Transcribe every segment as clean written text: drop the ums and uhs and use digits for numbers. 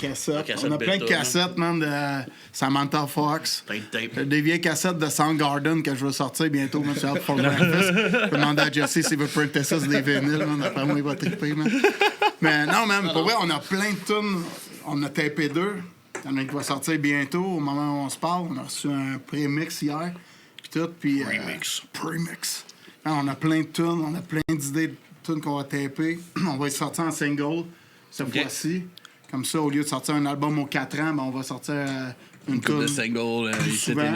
cassette. On a plein de cassettes, man, de Samantha Fox. Des vieilles cassettes de Soundgarden que je veux sortir bientôt, man, sur Out for Breakfast. Je vais demander à Jesse s'il veut printer ça sur des vinyles, man. Après moi, il va triper, man. Mais non, man, pour vrai, on a plein de tunes. On a tapé 2. Il y en a qui va sortir bientôt. Au moment où on se parle, on a reçu un pré-mix hier. Puis tout, puis... Pré-mix. On a plein de tunes, on a plein d'idées de tunes qu'on va taper. On va les sortir en single cette fois-ci. Comme ça, au lieu de sortir un album aux 4 ans, ben, on va sortir une couple de singles ici et là.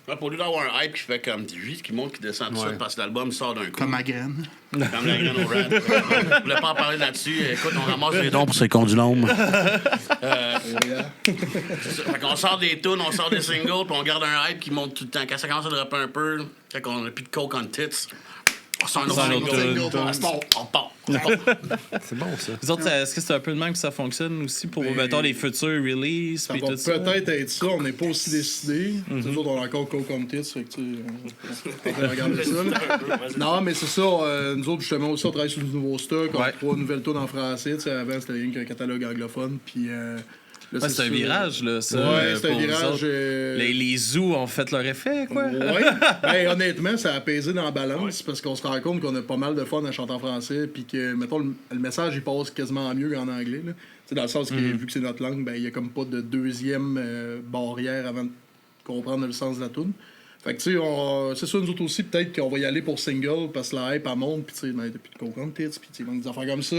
Ouais. Pour lui d'avoir un hype qui fait comme 18, qui monte, qui descend tout de suite parce que l'album sort d'un coup. Comme ma graine. Comme la graine au rad. Je voulais pas en parler là-dessus. Écoute, on ramasse les dons pour ces condylômes. Fait qu'on sort des tunes, on sort des singles, puis on garde un hype qui monte tout le temps. Quand ça commence à dropper un peu, fait qu'on a plus de coke on tits. On sort un autre single. On part. C'est bon, ça. Vous autres, est-ce que c'est un peu de même que ça fonctionne aussi pour, mettons, les futurs releases? Ça va peut-être être ça. On n'est pas aussi décidés. Nous autres, on a encore Coke on Tits. Fait que, tu sais, on va regarder ça. Non, mais c'est ça. Nous autres, justement, aussi, on travaille sur du nouveau stock. On a 3 nouvelles tunes en français. Avant, c'était rien qu'un catalogue anglophone. Puis... Là, c'est un virage, là, ça. Ouais, c'est un virage. Les zoos ont fait leur effet, quoi. Ouais. Ben, honnêtement, ça a pesé dans la balance parce qu'on se rend compte qu'on a pas mal de fun à chanter en français. Puis que, mettons, le message, il passe quasiment mieux qu'en anglais. Là. Dans le sens que, vu que c'est notre langue, ben, il n'y a comme pas de deuxième barrière avant de comprendre le sens de la tune. Fait que, tu sais, c'est ça, nous autres aussi, peut-être qu'on va y aller pour single parce que la hype, elle monte, puis tu sais, ben, depuis le Coke on Tits, puis tu sais, des affaires comme ça.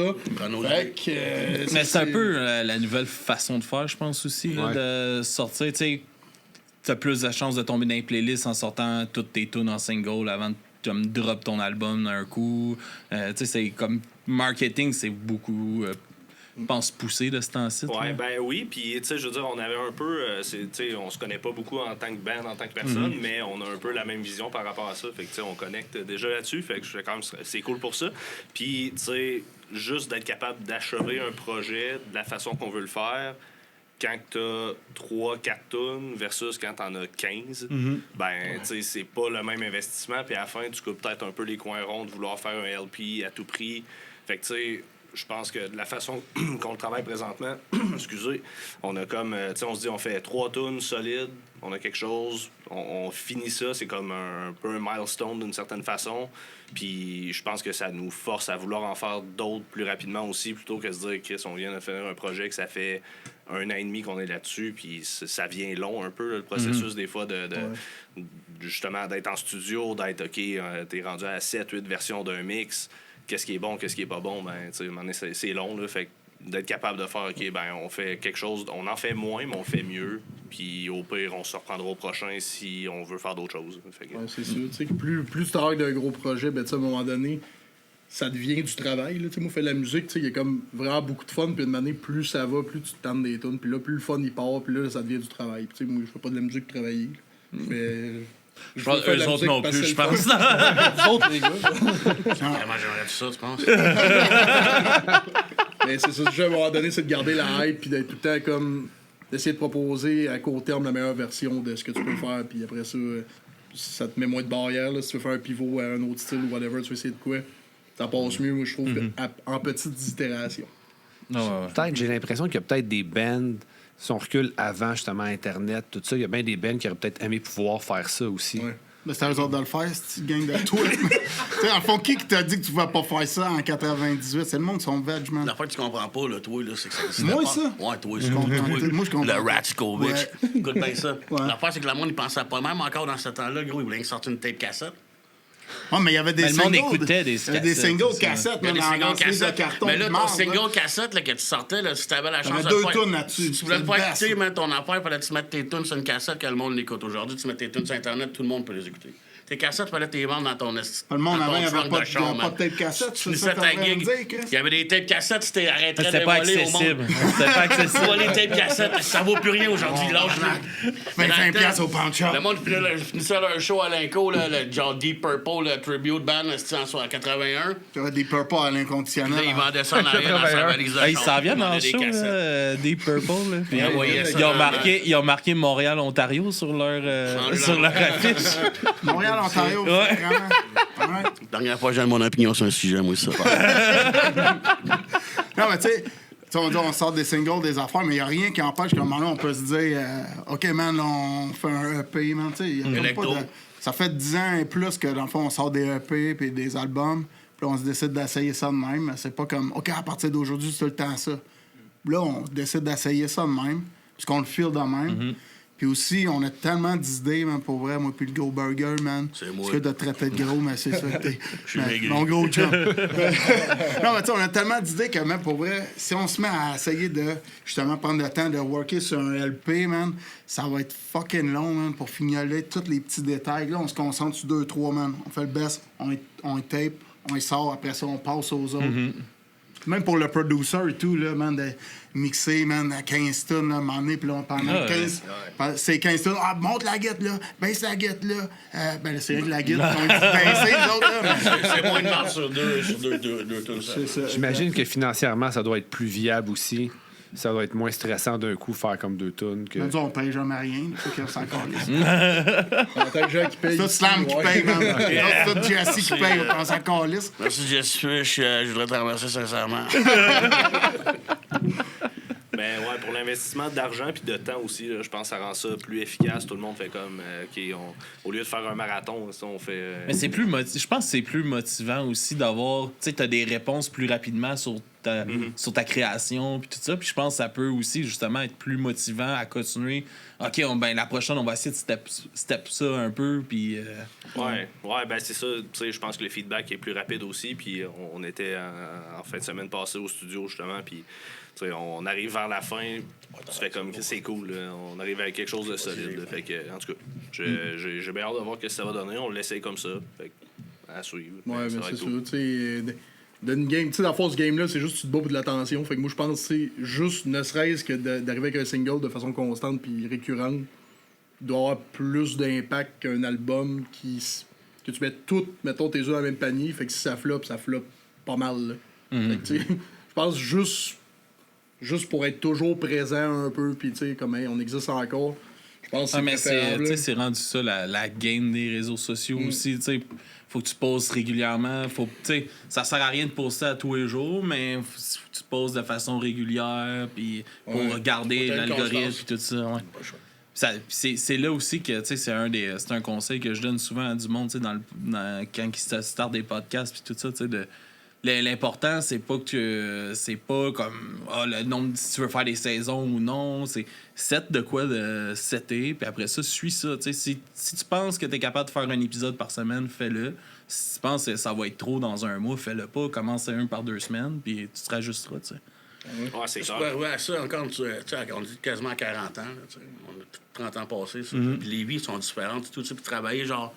Fait que, mais c'est un peu la nouvelle façon de faire, je pense aussi, là, de sortir, tu sais, t'as plus de chances de tomber dans les playlists en sortant toutes tes tunes en single avant de drop ton album d'un coup. Tu sais, c'est comme marketing, c'est beaucoup... je pense poussé de ce temps-ci. Ouais, ben oui, puis tu sais, je veux dire, on avait un peu, tu sais, on se connaît pas beaucoup en tant que band, en tant que personne, mais on a un peu la même vision par rapport à ça, fait que tu sais, on connecte déjà là-dessus, fait que je fais quand même, c'est cool pour ça. Puis tu sais, juste d'être capable d'achever un projet de la façon qu'on veut le faire, quand t'as 3-4 tunes versus quand t'en as 15, ben, tu sais, c'est pas le même investissement, puis à la fin, tu coupes peut-être un peu les coins ronds de vouloir faire un LP à tout prix, fait que tu sais, je pense que de la façon qu'on le travaille présentement, excusez, on a comme, tu sais, on se dit, on fait 3 tunes solides, on a quelque chose, on finit ça, c'est comme un peu un milestone d'une certaine façon, puis je pense que ça nous force à vouloir en faire d'autres plus rapidement aussi, plutôt que de se dire, Chris, on vient de faire un projet que ça fait 1 an et demi qu'on est là-dessus, puis ça vient long un peu, là, le processus des fois de justement d'être en studio, d'être, OK, t'es rendu à 7-8 versions d'un mix, qu'est-ce qui est bon, qu'est-ce qui est pas bon, ben, tu sais, à un moment donné, c'est long, là, fait d'être capable de faire, OK, ben, on fait quelque chose, on en fait moins, mais on fait mieux, puis au pire, on se reprendra au prochain si on veut faire d'autres choses. Fait que... ouais, c'est sûr, tu sais, plus tu travailles d'un gros projet, ben, tu sais, à un moment donné, ça devient du travail, là, tu sais, moi, je fais de la musique, tu sais, il y a comme vraiment beaucoup de fun, puis une année, plus ça va, plus tu te tentes des tunes, puis là, plus le fun, il part, puis là, ça devient du travail, puis tu sais, moi, je fais pas de la musique travailler, mais... Je pense eux autres non plus, je pense. Eux autres, les gars. Vraiment, j'aimerais tout ça, tu penses? Mais c'est ça, à un moment donné, c'est de garder la hype puis d'être tout le temps comme... d'essayer de proposer à court terme la meilleure version de ce que tu peux faire. Puis après ça, ça te met moins de barrières. Là. Si tu veux faire un pivot à un autre style ou whatever, tu veux essayer de quoi, ça passe mieux, moi, je trouve, en petites itérations. Peut-être, j'ai l'impression qu'il y a peut-être des bands... Si on recule avant, justement, Internet, tout ça, il y a bien des bands qui auraient peut-être aimé pouvoir faire ça aussi. Ouais. Mais c'est à eux autres de le faire, cette gang de toi. Tu sais, en fond, qui t'a dit que tu pouvais pas faire ça en 98? C'est le monde, son veg, man. L'affaire que tu comprends pas, là, toi, là, c'est que c'est Moi, pas... ça? Ouais, toi, ça. Moi, je comprends. Le Ratchkovic. Ouais. Écoute bien ça. Ouais. L'affaire, c'est que le monde, il pensait pas, même encore dans ce temps-là, gros, il voulait sortir une tape cassette. Ah, mais il y avait des le monde singles. écoutait des Il y avait des singles cassettes, Il y a des singles cassettes. de carton. Mais là, de ton marde, single cassette là, que tu sortais, là, si t'avais la chance de deux faire... tunes là-dessus. Si tu voulais C'est le le faire best. écouter, man, ton affaire, fallait que tu mettes tes tunes sur une cassette que le monde l'écoute. Aujourd'hui, tu mets tes tunes sur Internet, tout le monde peut les écouter. Tes cassettes, fallait tes vendre dans ton Le monde avant, il n'y avait pas de de tape cassette. Tu finissais ta gig. Il y avait des tapes cassettes, c'était arrêté de C'était pas voler au monde. accessible. C'était pas accessible. Tu vois les tapes cassettes, ça vaut plus rien aujourd'hui. Lâche-le. 25$ au punch up. Le monde finissait leur show à l'Inco, le genre Deep Purple, le tribute band, c'était en 81. Tu avais des Purple à l'inconditionnel. Là, ils vendaient ça en arrière dans sa valise de Ils chambre. s'en viennent dans le Ils show, vendaient des cassettes. Deep Purple. Là. Puis, Ils envoyaient ça ils ont marqué Montréal, Ontario sur leur affiche. Montréal, Ontario, Ouais. vraiment. Ouais. Dernière fois, j'ai mon opinion sur un sujet, moi, ça. Non, mais tu sais, On sort des singles, des affaires, mais il n'y a rien qui empêche qu'à un moment là, on peut se dire OK, man, là, on fait un EP, man. Ça fait 10 ans et plus que, dans le fond, on sort des EP et des albums. Puis là, on se décide d'essayer ça de même. C'est pas comme OK, à partir d'aujourd'hui, c'est tout le temps ça. Là, on décide d'essayer ça de même, parce qu'on le feel de même. Puis aussi, on a tellement d'idées, man, pour vrai, moi, puis le gros burger, man. C'est moi. Parce que de traiter de gros, mais c'est ça que t'es. Je suis maigri. Mon gros chum. Non, mais tu sais, on a tellement d'idées que, même, pour vrai, si on se met à essayer de, justement, prendre le temps de worker sur un LP, man, ça va être fucking long, man, pour fignoler tous les petits détails. Là, on se concentre sur 2-3, man. On fait le best, on tape, on y sort, après ça, on passe aux autres. Même pour le producer et tout, là, man, de mixer, man, à 15 tonnes, là, à un moment donné, puis là, pendant 15... C'est 15 tonnes. Ah, monte la guette, là, baisse la guette, là. Ben, là, c'est rien que la guette, on dit baisser, les autres, là. C'est moins de marge sur deux tonnes. C'est ça. J'imagine que financièrement, ça doit être plus viable aussi. Ça doit être moins stressant d'un coup faire comme 2 tonnes que... Nous, on paye jamais rien. Faut qu'il y ait ça encore. En tant que gens qui payent. C'est tout Slam qui paye, man. C'est tout Jesse qui paye. On s'en calisse. Merci, Jesse Fish. Je voudrais te remercier sincèrement. Ben ouais, pour l'investissement d'argent puis de temps aussi, là, je pense que ça rend ça plus efficace. Tout le monde fait comme, au lieu de faire un marathon, ça, on fait... Mais c'est plus je pense que c'est plus motivant aussi d'avoir... Tu sais, t'as des réponses plus rapidement sur ta création puis tout ça. Puis je pense que ça peut aussi, justement, être plus motivant à continuer. OK, la prochaine, on va essayer de step ça un peu, puis... Ouais, ben c'est ça. Tu sais, je pense que le feedback est plus rapide aussi. Puis on était en fin de semaine passée au studio, justement, puis... On arrive vers la fin, tu fais comme que c'est cool, là. On arrive avec quelque chose de solide. Là. Fait que, en tout cas, j'ai bien hâte de voir ce que ça va donner. On l'essaye comme ça. Fait que, à suivre. Ouais, mais c'est cool. ça. D'une game, tu sais, dans la force game-là, c'est juste tu te bats pour de l'attention. Fait que moi, je pense que c'est juste, ne serait-ce que d'arriver avec un single de façon constante puis récurrente, doit avoir plus d'impact qu'un album que tu mets tout, mettons, tes œufs dans le même panier. Fait que si ça floppe pas mal. Là. Fait que, tu sais, je pense juste pour être toujours présent un peu, puis tu sais, comme on existe encore, je pense que c'est préférable. C'est rendu ça, la game des réseaux sociaux aussi, tu sais. Faut que tu postes régulièrement, ça sert à rien de poster à tous les jours, mais faut que tu postes de façon régulière, puis pour garder l'algorithme, puis tout ça, ouais. C'est là aussi que, tu sais, c'est un conseil que je donne souvent à du monde, tu sais, quand ils startent des podcasts, puis tout ça, tu sais, l'important, c'est pas comme le nombre, si tu veux faire des saisons ou non. C'est set de quoi de setter, puis après ça, suis ça. Si tu penses que tu es capable de faire un épisode par semaine, fais-le. Si tu penses que ça va être trop dans un mois, fais-le pas. Commence un par 2 semaines, puis tu te rajusteras. Ouais, c'est ça. Ouais, ça, encore, tu sais, on dit quasiment 40 ans. Là, on a 30 ans passés. Puis les vies sont différentes. Tout ça, puis travailler, genre...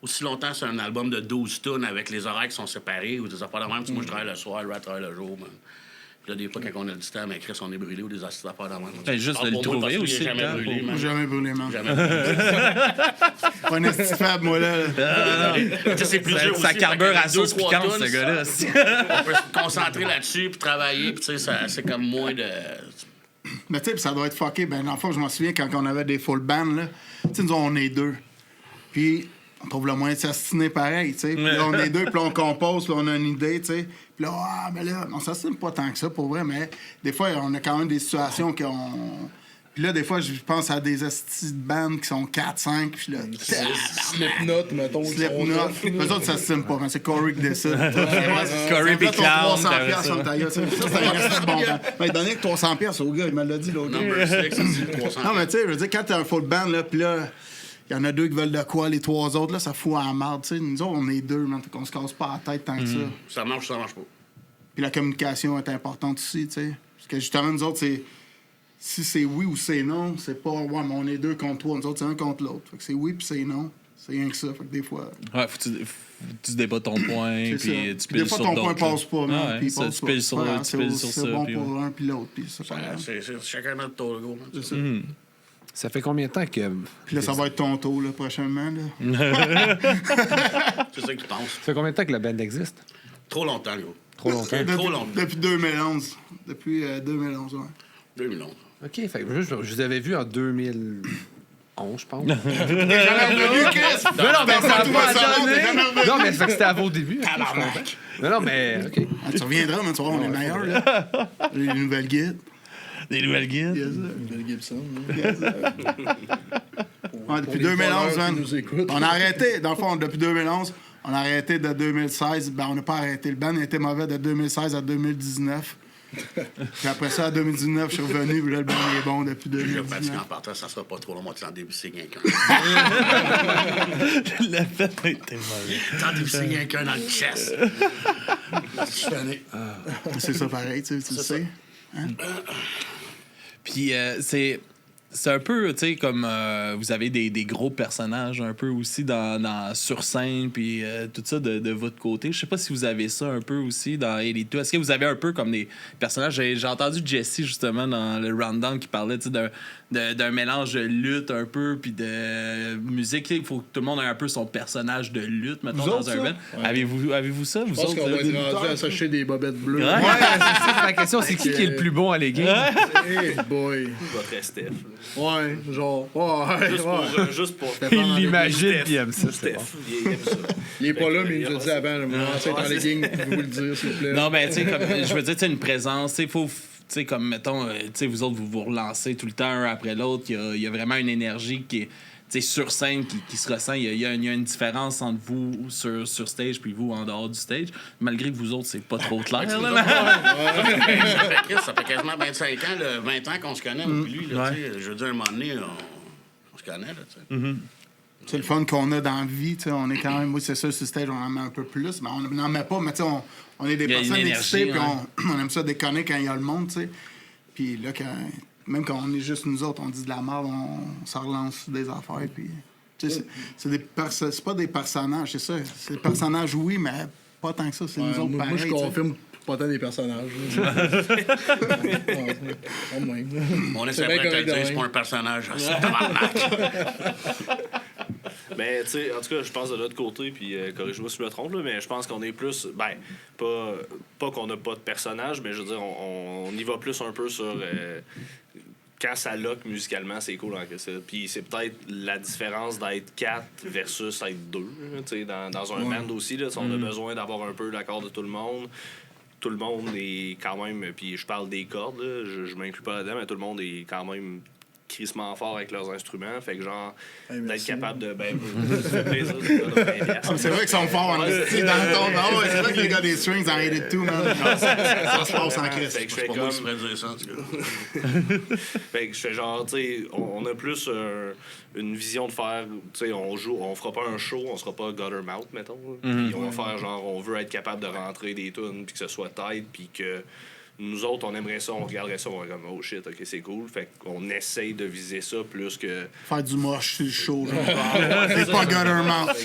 Aussi longtemps, c'est un album de 12 tunes avec les horaires qui sont séparés ou des affaires de même. Moi, je travaille le soir, le travaille le jour. Man. Puis là, des fois, quand on a du temps, mais Chris, on est brûlé ou des affaires de même. Juste de le trouver aussi. Jamais brûlé, man. Jamais brûlé, man. Jamais brûlé. Pas un estifable, moi, là. C'est plus dur Ça aussi. carbure à sauce 2-3 piquante, tunes, ce gars-là. On peut se concentrer là-dessus puis travailler. Puis tu sais, c'est comme moins de... Mais tu sais, ça doit être fucké. Ben, dans le fond, je m'en souviens quand on avait des full bands, là. Tu sais, nous, on est 2. Puis... on trouve le moyen de s'astiner pareil, tu sais. Puis là, on est 2, puis là, on compose, puis là, on a une idée, tu sais. Puis là, mais là, on s'astine pas tant que ça, pour vrai, mais des fois, on a quand même des situations qu'on... Puis là, des fois, je pense à des astis de bandes qui sont 4-5, puis là... Slipknot, mettons. Slipknot. Eux autres, ça s'astine pas, mais c'est Corey qui décide. Corey puis Clown, 300$ sur le tailleur, ça, c'est un asti de bon temps. Ben, il donnait que 300$ au gars, il me l'a dit l'autre Number 6, c'est 300. Non, mais tu sais, je veux dire, quand t'as un full band, là, puis là... il y en a 2 qui veulent de quoi, les 3 autres, là, ça fout en marde, tu sais. Nous autres, on est 2, man, qu'on se casse pas la tête tant que ça. Ça marche pas. Puis la communication est importante aussi, tu sais. Parce que justement, nous autres, c'est... si c'est oui ou c'est non, c'est pas, ouais, mais on est 2 contre 3, nous autres, c'est un contre l'autre. Fait que c'est oui puis c'est non. C'est rien que ça. Fait que des fois... ouais, faut que tu débats ton point, puis tu piles des fois, sur ton d'autres. point passe pas, man. Ouais, Puis ça, passe tu pas. piles sur Voilà, ça. c'est bon puis pour un puis l'autre, puis c'est pas grave. C'est chacun notre tour, le gros. C'est ça. Ça fait combien de temps que... Puis là, ça va être ton tour, là, prochainement, là. C'est ça qu'ils pensent. Ça fait combien de temps que la band existe? Trop longtemps, gros. Trop longtemps? Trop longtemps. Depuis 2011. Depuis 2011, ouais. 2011. OK, fait que je vous avais vu en 2011, 2011, je pense. T'es jamais revenu, Chris! Non, mais ça a tout pas le salon, donné. t'es jamais revenu. Non, mais ça fait que c'était à vos débuts. Tabarnak. Non, mais OK. Ah, tu reviendras, mais tu vois, on est meilleurs, là. Les nouvelles guides. Des nouvelles guides. Yes, sir. Mel Gibson. Yes, sir. Ouais, depuis les 2011, voleurs man. qui nous écoutent. On a arrêté, dans le fond, depuis 2011, on a arrêté de 2016. Ben, on n'a pas arrêté. Le band était mauvais de 2016 à 2019. Puis après ça, en 2019, je suis revenu, puis là, le band est bon depuis Parce 2019. qu'en partant, ça sera pas trop long, moi, tu en débuter quelqu'un. La fête a été mauvaise. T'en débuter quelqu'un dans le chest. Je suis tanné. C'est ça pareil, tu sais. Puis c'est un peu, tu sais, comme vous avez des gros personnages un peu aussi sur scène, puis tout ça de votre côté. Je sais pas si vous avez ça un peu aussi dans Elite 2. Est-ce que vous avez un peu comme des personnages... J'ai entendu Jesse, justement, dans le rundown qui parlait, tu sais, d'un mélange de lutte un peu, puis de musique. Il faut que tout le monde ait un peu son personnage de lutte, mettons, Vous dans autres, un ça? band. Avez-vous ça, vous Je pense autres? qu'on va là? être rendu à s'acheter des bobettes bleues. Ouais. Ouais, c'est ça la question. C'est qui est le plus bon à les games? Hey boy. Votre Steph. Ouais, genre. Ouais, Juste pour. Il l'imagine Steph. puis il aime ça. c'est Steph, bon. il aime ça. Il est pas là, mais il Fait nous a dit avant. Moi, c'est en legging, pouvez-vous le dire, s'il vous plaît. Non, mais tu sais, comme je veux dire, tu sais, une présence, il faut. Tu sais, comme, mettons, tu sais, vous autres, vous vous relancez tout le temps un après l'autre. Il y a vraiment une énergie qui est, tu sais, sur scène qui se ressent. Il y a une différence entre vous sur stage puis vous en dehors du stage. Malgré que vous autres, c'est pas trop clair. Ça fait quasiment 25 ans, 20 ans qu'on se connaît, moi, puis lui, là, tu sais, je veux dire, à un moment donné, on se connaît, là, tu sais. C'est le fun qu'on a dans la vie, tu sais. On est quand même, oui, c'est ça, sur stage, on en met un peu plus. Mais on n'en met pas, mais tu sais, on est des Il y a une personnes énergie, excitées, puis ouais. on aime ça déconner quand il y a le monde, tu sais. Puis là, même quand on est juste nous autres, on dit de la merde, on s'en relance sur des affaires, puis... Tu sais, c'est pas des personnages, c'est ça. C'est des personnages, oui, mais pas tant que ça. C'est nous autres Moi, pareil. je tu sais. confirme pas tant des personnages. Au moins. On essaie C'est de bien te le correct dire, de c'est même. pas un personnage, c'est tabarnak. Mais, tu sais, en tout cas, je pense de l'autre côté, puis corrige-moi si je me trompe, là, mais je pense qu'on est plus. Ben, pas qu'on n'a pas de personnage, mais je veux dire, on y va plus un peu sur. Quand ça lock musicalement, c'est cool en que ça. Puis c'est peut-être la différence d'être 4 versus être 2. Tu sais, dans un band aussi, là, on a besoin d'avoir un peu l'accord de tout le monde. Tout le monde est quand même. Puis je parle des cordes, là, je m'inclus pas là-dedans, mais tout le monde est quand même crissement fort avec leurs instruments. Fait que, genre, d'être capable de. Ben, ça fait plaisir. C'est vrai qu'ils sont forts en esti dans le ton. Ah ouais, c'est vrai que les gars des strings en Hate It Too, man. Ça se passe en crise. Fait que je fais C'est pas moi comme. qui pourrais dire ça, en tout cas. Fait que je fais genre, tu sais, on a plus une vision de faire, tu sais, on fera pas un show, on sera pas Guttermouth, mettons. Puis on va faire genre, on veut être capable de rentrer des tunes, puis que ce soit tight, puis que nous autres, on aimerait ça, on regarderait ça, on va comme, oh shit, ok, c'est cool. Fait qu'on essaye de viser ça plus que. Faire du moche sur le show, genre. C'est pas Guttermouth.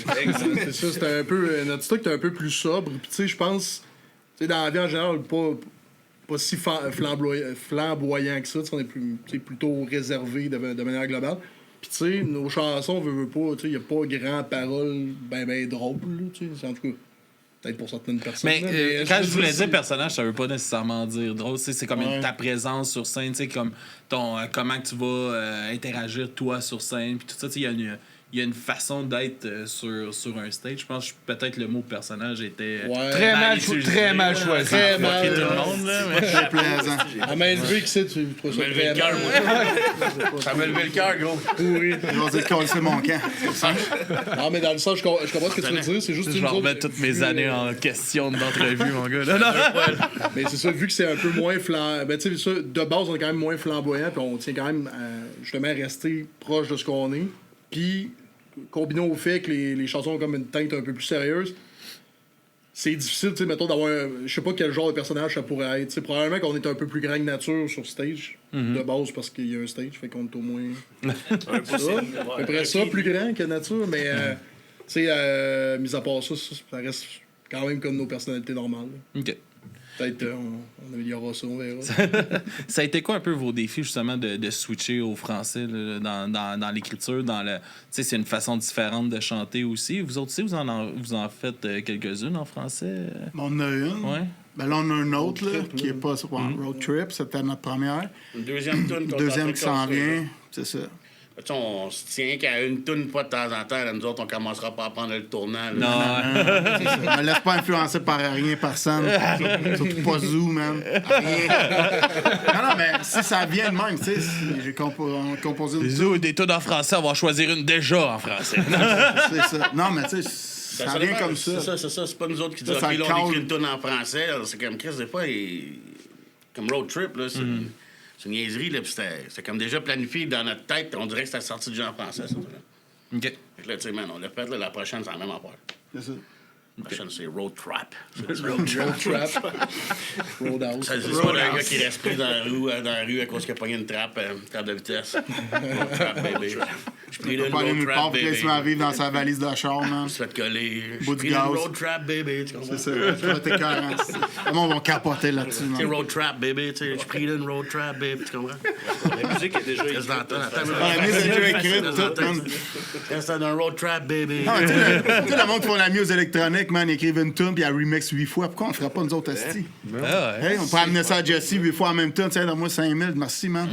C'est ça, c'était un peu. Notre stock était un peu plus sobre. Puis, tu sais, je pense, tu sais, dans la vie en général, pas si flamboyant que ça. On est plutôt réservé de manière globale. Puis, tu sais, nos chansons, on veut pas, tu sais, il n'y a pas grand parole ben drôle, tu sais. En tout cas, peut-être pour certaines personnes. Mais là, quand je veux voulais dire, dire personnage, ça veut pas nécessairement dire drôle. C'est comme ta présence sur scène, comme comment que tu vas interagir toi sur scène, puis tout ça. Il y a une façon d'être sur un stage. Je pense que peut-être le mot personnage était Ouais. Très mal choisi. Très mal. Fucker tout le monde, là. Mais... C'est plaisant. À main levée, qui sait, tu trouves ça Ça m'a levé très le cœur, mal. moi. Ça m'a levé le cœur, gros. Pourri. Ils vont dire que c'est mon camp. Non, mais dans le sens, je comprends ce que tu veux dire. C'est juste Je une vais autres, remettre toutes mes vu, années en question d'entrevue, mon gars. Non, non. Mais c'est ça, vu que c'est un peu moins flamboyant. Ben, tu sais, ça, de base, on est quand même moins flamboyant, puis on tient quand même justement à rester proche de ce qu'on est. Puis, combiné au fait que les chansons ont comme une teinte un peu plus sérieuse, c'est difficile, tu sais, mettons, d'avoir. Je sais pas quel genre de personnage ça pourrait être. Tu sais, probablement qu'on est un peu plus grand que nature sur stage, de base, parce qu'il y a un stage, fait qu'on est au moins. Un peu Ça, à peu près ça, plus grand que nature, mais, tu sais, mis à part ça, ça reste quand même comme nos personnalités normales. OK. Peut-être on améliorera ça, on verra. Ça a été quoi un peu vos défis justement de switcher au français là, dans l'écriture, dans le, tu sais, c'est une façon différente de chanter aussi. Vous autres aussi, vous en faites quelques-unes en français. On en a une. Ouais. Ben là, on a une autre, là, qui est pas sur Road Trip. C'était notre première. Une deuxième tune. Deuxième qui s'en vient, c'est ça. Tu sais, on se tient qu'à une toune pas de temps en temps. Là, nous autres, on commencera pas à prendre le tournant. Là. Non. C'est ça. Me laisse pas influencer par rien, personne. Surtout pas Zoo, man. Rien. Non, mais si ça vient de même, tu sais, j'ai composé une toune. Des tunes en français, on va en choisir une déjà en français. C'est ça. Non, mais tu sais, ça vient comme ça. C'est ça. C'est pas nous autres qui disent, Ça OK, là, on calme. écrit une toune en français. Là. C'est comme Chris, des fois, comme Road Trip, là, c'est une niaiserie, là, puis c'était comme déjà planifié dans notre tête. On dirait que c'était sorti du genre français, ça. OK. Fait que là, tu sais, man, on l'a fait, là, la prochaine, c'est la même affaire. C'est ça. La prochaine, c'est Road Trap. Road Trap. Roadhouse. Ça, c'est pas un gars qui reste pris dans la rue à cause qu'il a pogné une trappe de vitesse. Road Trap, baby. Je pris Il une peut pas aller Road nulle part Trap, pour baby. qu'il se vivre dans sa valise de char, man. Je me suis fait coller. Bout Je de pris une gaz. Road Trap, baby. Tu comprends? C'est ça. Ça va être écœurant. Le monde va capoter là-dessus, Tu sais, man. Road Trap, baby. Tu sais, je pris une Road Trap, baby. Tu comprends? La musique est déjà Reste dans le temps. La musique est déjà écrite, tout, man. Reste dans un Road Trap, baby. Ah, tu sais, le monde qui font la musique électronique, man, ils écrivent une tune puis ils remix 8 fois. Pourquoi on ferait pas nous autres esti? Hey, on peut amener ça à Jesse 8 fois en même temps. Tiens, donne-moi 5000. Merci, man.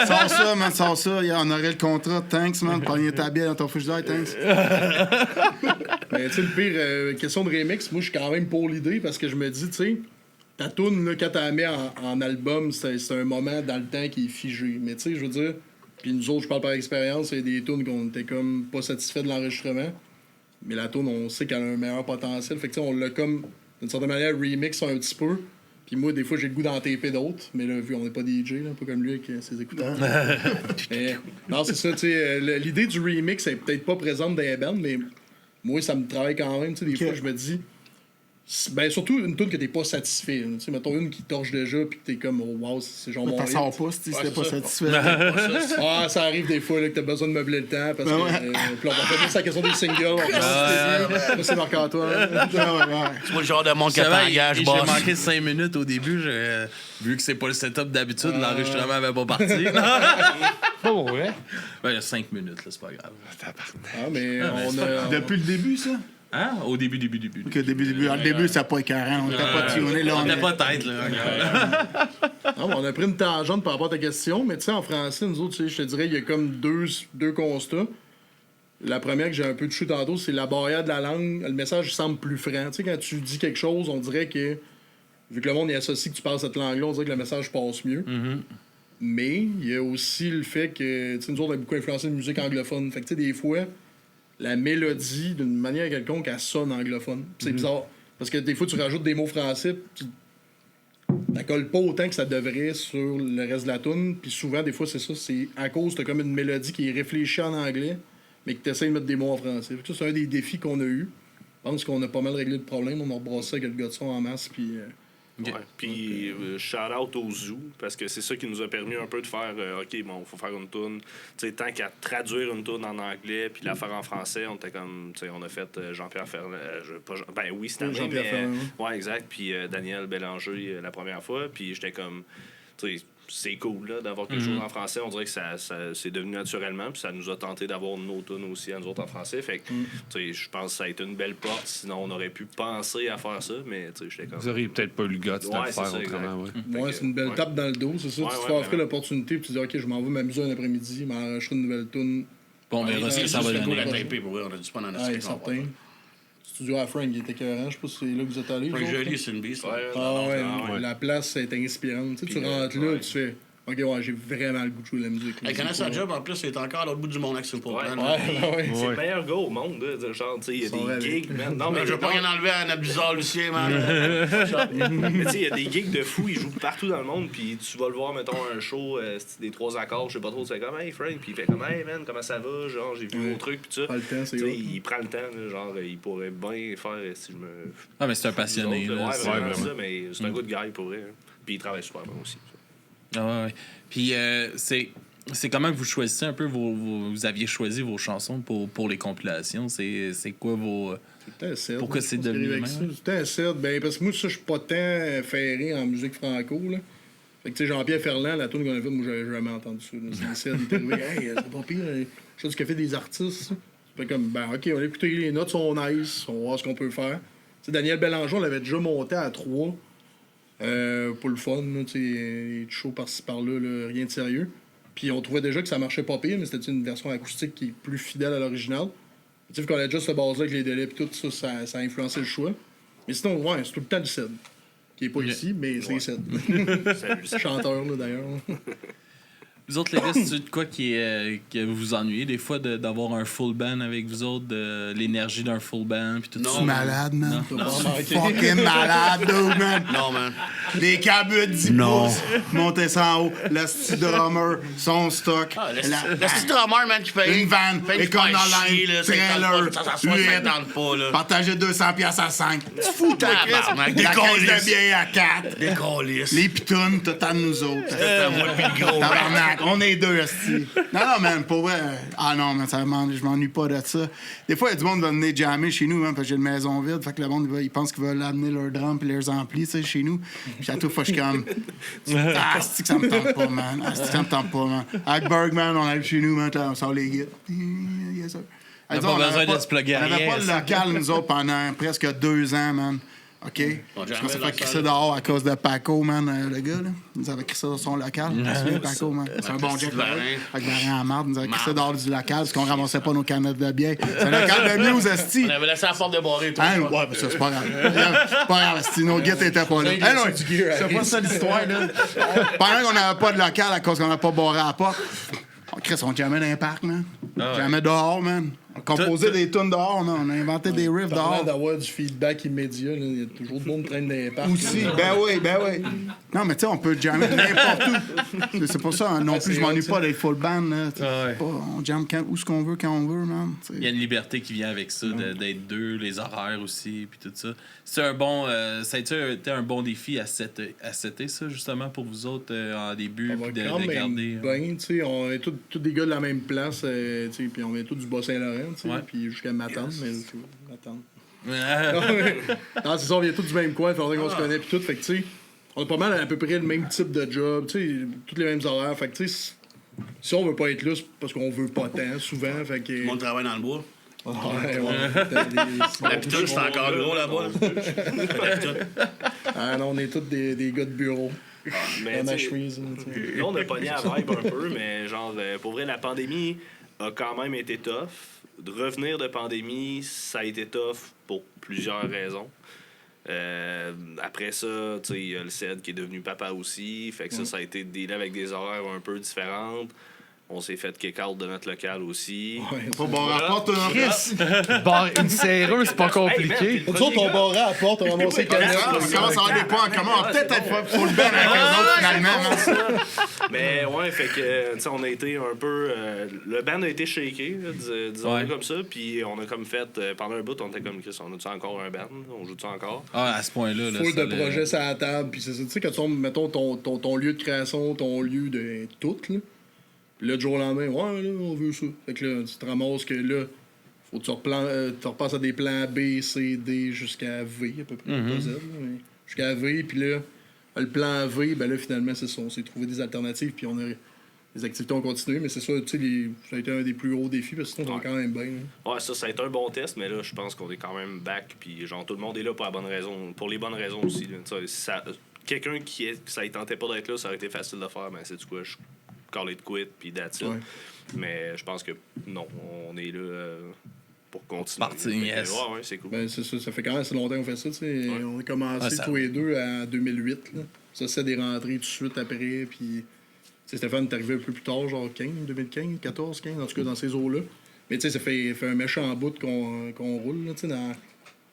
Sors ça, man, sors ça. Yeah, on aurait le contrat. Thanks, man. Pogner ta bière dans ton frigidaire. Thanks. Mais tu sais, le pire, question de remix, moi, je suis quand même pour l'idée parce que je me dis, tu sais, ta toune, là, quand tu la mets en album, c'est un moment dans le temps qui est figé. Mais tu sais, je veux dire, puis nous autres, je parle par expérience, il y a des tunes qu'on était comme pas satisfaits de l'enregistrement. Mais la toune, on sait qu'elle a un meilleur potentiel. Fait que tu sais, on l'a comme, d'une certaine manière, remix un petit peu. Puis moi, des fois, j'ai le goût d'en taper d'autres. Mais là, vu qu'on n'est pas DJ, là, pas comme lui avec ses écouteurs. Mais, non, c'est ça, tu sais. L'idée du remix est peut-être pas présente dans les bands, mais moi, ça me travaille quand même. Tu sais, des fois, je me dis. Ben, surtout une tune que t'es pas satisfait. Tu sais, mettons une qui torche déjà, puis que t'es comme, oh, wow, c'est genre mon T'en hit. sors pas si t'es pas satisfait. Ah, ça arrive des fois là, que t'as besoin de meubler le temps parce que. Puis on va faire juste la question des singles. Moi, c'est Marc-Antoine. C'est pas le genre de monde qui t'engage, J'ai boss. manqué 5 minutes au début. Vu que c'est pas le setup d'habitude, l'enregistrement avait pas parti. Oh, ouais. Ben, il y a 5 minutes, là, c'est pas grave. Ah, mais on a. Depuis le début, ça? Hein? Au début. Ok, début. Le début, c'était pas écœurant. On était pas tuné. Là, On on n'a est... pas tête, là. Non, on a pris une tangente par rapport à ta question, mais tu sais, en français, nous autres, tu sais, je te dirais, il y a comme deux constats. La première que j'ai un peu touché tantôt, c'est la barrière de la langue. Le message semble plus franc. Tu sais, quand tu dis quelque chose, on dirait que, vu que le monde y associe que tu parles cette langue-là, on dirait que le message passe mieux. Mais il y a aussi le fait que, tu sais, nous autres, on a beaucoup influencé la musique anglophone. Fait que, tu sais, des fois, la mélodie, d'une manière quelconque, elle sonne anglophone. Puis c'est bizarre. Parce que des fois, tu rajoutes des mots français, ça colle pas autant que ça devrait sur le reste de la tune. Puis souvent, des fois, c'est ça. C'est à cause de comme une mélodie qui est réfléchie en anglais, mais que tu essaies de mettre des mots en français. Fait que ça, c'est un des défis qu'on a eu. Je pense qu'on a pas mal réglé le problème. On a rebrassé avec le gars de son en masse. Puis. Ouais. Puis shout-out au Zoo, parce que c'est ça qui nous a permis un peu de faire OK, bon, faut faire une toune. Tu sais, tant qu'à traduire une toune en anglais puis la faire en français, on était comme, tu sais, on a fait Jean-Pierre Ferland. Ben oui, c'était Jean-Pierre Ferland. Ouais, exact. Puis Daniel Bélanger la première fois. Puis j'étais comme, tu sais, c'est cool là, d'avoir quelque chose en français. On dirait que ça c'est devenu naturellement. Puis ça nous a tenté d'avoir nos tunes aussi à nous autres en français. Fait que, tu sais, je pense que ça a été une belle porte. Sinon, on aurait pu penser à faire ça. Mais, tu sais, j'étais comme. Vous auriez peut-être pas eu le gars de Ouais, le c'est faire ça, autrement. Ouais. Ouais, c'est une belle tape dans le dos, c'est ça. Ouais, tu te ouais, fais offrir ouais. l'opportunité, puis tu dis, OK, je m'en vais m'amuser un après-midi, m'enregistrer une nouvelle tune. Bon, on verra ce que ça va C'est cool donner. à taper pour vrai. On a du fun dans notre Ouais, série. certain. Studio à Frank, il était écœurant. Je sais pas si c'est là que vous êtes allés. Frank genre. Joly, c'est une bise. Ouais, Ah ouais, ouais. la place est inspirante. Tu sais, tu Puis, rentres là, ouais. tu fais, OK, ouais, j'ai vraiment le goût de jouer de la musique. Elle connaît sa job, en plus, il est encore à l'autre bout du monde avec Simple Ouais, Plan. Ouais. C'est le meilleur gars au monde, là. Genre, tu sais, il y a Ils sont des allés. gigs, man. Non, mais Je veux pas rien enlever à notre bizarre Lucien, man. Mais tu sais, il y a des gigs de fous, ils jouent partout dans le monde, puis tu vas le voir, mettons, un show, des 3 accords, je sais pas trop, tu fais comme, hey Frank, puis il fait comme, hey man, comment ça va, genre, j'ai vu vos trucs, puis tout ça. Pas le temps, c'est Tu sais, hot. il prend le temps, là, genre, il pourrait bien faire si je me. Ah, mais c'est un passionné. Ouais, là. vraiment, ça, mais c'est un good guy pour vrai. Hein. Puis il travaille super bien aussi. Ah ouais. Puis c'est comment que vous choisissez un peu vous aviez choisi vos chansons pour les compilations. C'est quoi vos. C'était un set. Pourquoi c'est devenu même? C'était un set. Ben, parce que moi, ça, je suis pas tant ferré en musique franco, là. Fait que, tu sais, Jean-Pierre Ferland, la tune qu'on a faite, moi, j'avais jamais entendu ça. là. C'est un set, il est arrivé, hey, c'est pas pire, je sais du café des artistes. Ça. Fait comme, ben, OK, on a écouté les notes, sont nice, on va voir ce qu'on peut faire. Tu sais, Daniel Bélanger, on l'avait déjà monté à 3 pour le fun, là, tu sais, des shows par-ci par-là, là, rien de sérieux. Puis on trouvait déjà que ça marchait pas pire, mais c'était une version acoustique qui est plus fidèle à l'original. Tu sais, vu qu'on a déjà ce base-là avec les délais et tout, ça a influencé le choix. Mais sinon, ouais, c'est tout le temps du Ced. Qui est pas ici, mais c'est Ced. Chanteur, là, d'ailleurs. Vous autres, les gars, c'est de quoi que vous vous ennuyez des fois d'avoir un full band avec vous autres, de l'énergie d'un full band puis tout ça? Tu es malade, man. Non. Fucking malade, dude, man. Non, man. Des câbles de 10 pouces, monter ça en haut, le style drummer, son stock. Le petit drummer, man, qui fait Une vanne, école online, trailer, ça tente pas, là. partager 200$ à 5. Tu fous ta Tabarnak, crise. La caisse décollisse. de bière à 4. Des câlisses. Les pitounes, tout à nous autres. C'est moi le plus gros. Tabarnak, on est deux, esti. Non, man, pour vrai. Ah non, man, je m'ennuie pas de ça. Des fois, il y a du monde qui va venir jammer chez nous, man, parce que j'ai une maison vide. Fait que le monde, il pense qu'ils veulent amener leurs drums et leurs amplis, tu sais, chez nous. Puis à toute fois, je suis comme. Ah, c'est que ça me tente pas, man. Ah, c'est que ça me tente pas, man. Avec Bergman, on arrive chez nous, man, on sort les guides. Yes, sir. On n'a pas besoin de se plugger On n'avait rien, pas le ça. local, nous autres, pendant presque 2 ans, man. OK? On Je jamais pense que ça fait local. crisser dehors à cause de Paco, man, le gars, là. Il nous avait crissé dans son local. Tu te souviens, Paco, man? C'est un bon Jack, Varin. avec Varin à marde. Il nous avait crissé dehors du local parce qu'on ramassait pas nos canettes de bière. C'est un local de Muse, esti. On avait laissé la porte de barrer, tout. Hein? Ouais, mais ça, c'est pas grave. C'est pas grave, esti. Nos guettes étaient pas là. Hey, non, c'est pas ça l'histoire, là. Pendant qu'on n'avait pas de local à cause qu'on n'a pas barré à la porte, on crée son jamais dans un parc, man. Jamais dehors, man. On composait des tunes dehors, man. On a inventé des riffs Parlant dehors. d'avoir du feedback immédiat, là, il y a toujours de monde qui traîne dans les parcs. Aussi, ben oui. Non, mais tu sais, on peut jammer n'importe où. C'est pour ça, hein, non plus, je m'ennuie pas d'être full band. Là. Ouais. On jamme où ce qu'on veut, quand on veut, man. T'sais. Il y a une liberté qui vient avec ça, d'être deux, les horaires aussi, puis tout ça. C'est un bon, ça a été un bon défi à setter, ça, justement, pour vous autres, en début, On va puis quand de même garder. bien, tu sais, on est tous des gars de la même place, tu sais, puis on vient tous du Bas-Saint-Laurent, tu sais, Ouais. puis jusqu'à Matane, mais Matane. Ouais. Non, c'est ça, on vient tous du même coin, il faudrait qu'on se connaisse puis tout, fait que tu sais, on a pas mal à peu près le même type de job, tu sais, tous les mêmes horaires, fait que tu sais, si on veut pas être là, c'est parce qu'on veut pas tant, souvent, fait que... Tout le monde travaille dans le bois. La Pitoune, c'est encore gros là-bas. Ah non, on est tous des gars de bureau. Mais Dans ma tu sais, chemise. là, on a pogné la vibe un peu, mais genre, pour vrai, la pandémie a quand même été tough. De revenir de pandémie, ça a été tough pour plusieurs raisons. Après ça, tu sais, il y a le Ced qui est devenu papa aussi. Fait que ça a été dealé avec des horaires un peu différentes. On s'est fait kick-out de notre local aussi. Pas bon rapport, toi, non? Chris, une serreuse, c'est pas compliqué. Nous autres, on barrait à la porte, on ramassait les canettes. On commence à avoir des points en commun. On va peut-être être full band avec eux autres, finalement. man. Mais ouais, fait que, tu sais, on a été un peu. Le band a été shaké, là, disons-le Ouais. comme ça. Puis on a comme fait. Pendant un bout, on était comme Chris, on a-tu encore un band? On joue-tu encore? Ah, à ce point-là. Là, Full ça de projets sur la table, puis c'est ça. Tu sais, quand tu mettons ton lieu de création, ton lieu de tout, là. Puis là, du jour au lendemain, ouais, là, on veut ça. Fait que là, tu te ramasses que là, faut que tu repasses à des plans B, C, D, jusqu'à V, à peu près, pas Z, là, mais jusqu'à V, puis là, le plan V, ben là, finalement, c'est ça. On s'est trouvé des alternatives, puis on a. Les activités ont continué, mais c'est ça, tu sais, ça a été un des plus gros défis, parce que sinon, on va quand même bien. Là. Ouais, ça a été un bon test, mais là, je pense qu'on est quand même back. Puis genre, tout le monde est là pour la bonne raison. Pour les bonnes raisons aussi. Là. Tu sais, si quelqu'un qui ça ne tentait pas d'être là, ça aurait été facile de faire, mais c'est du quoi, je call it quit, puis that's it. Ouais. Mais je pense que non, on est là pour continuer. Parti, Fait que, yes. Ouais, c'est cool. Ben, c'est ça, ça fait quand même assez longtemps qu'on fait ça, tu sais. On a commencé ça- tous les deux en 2008, là. Ça, c'est des rentrées tout de suite après, puis... Tu sais, Stéphane est arrivé un peu plus tard, genre 2015, 14, 15, en tout cas dans ces eaux-là. Mais tu sais, ça fait un méchant bout qu'on roule, là, tu sais, dans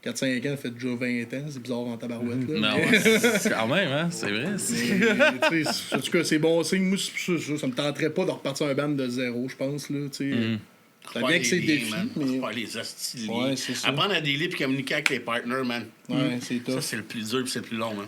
4-5 ans, ça fait déjà 20 ans, c'est bizarre en tabarouette, là. Non, Mais- ouais, quand même, hein, c'est vrai. Mais, tu sais, en tout cas, c'est bon signe. Moi, ça me tenterait pas de repartir un band de zéro, je pense, là, tu sais. Ça Faire bien que c'est des le liens, défi, man. mais... Faire les hosties de Ouais, liens. c'est ça. Apprendre à dealer puis communiquer avec les partners, man. Ouais, c'est Ça, tough. c'est le plus dur puis c'est le plus long, man.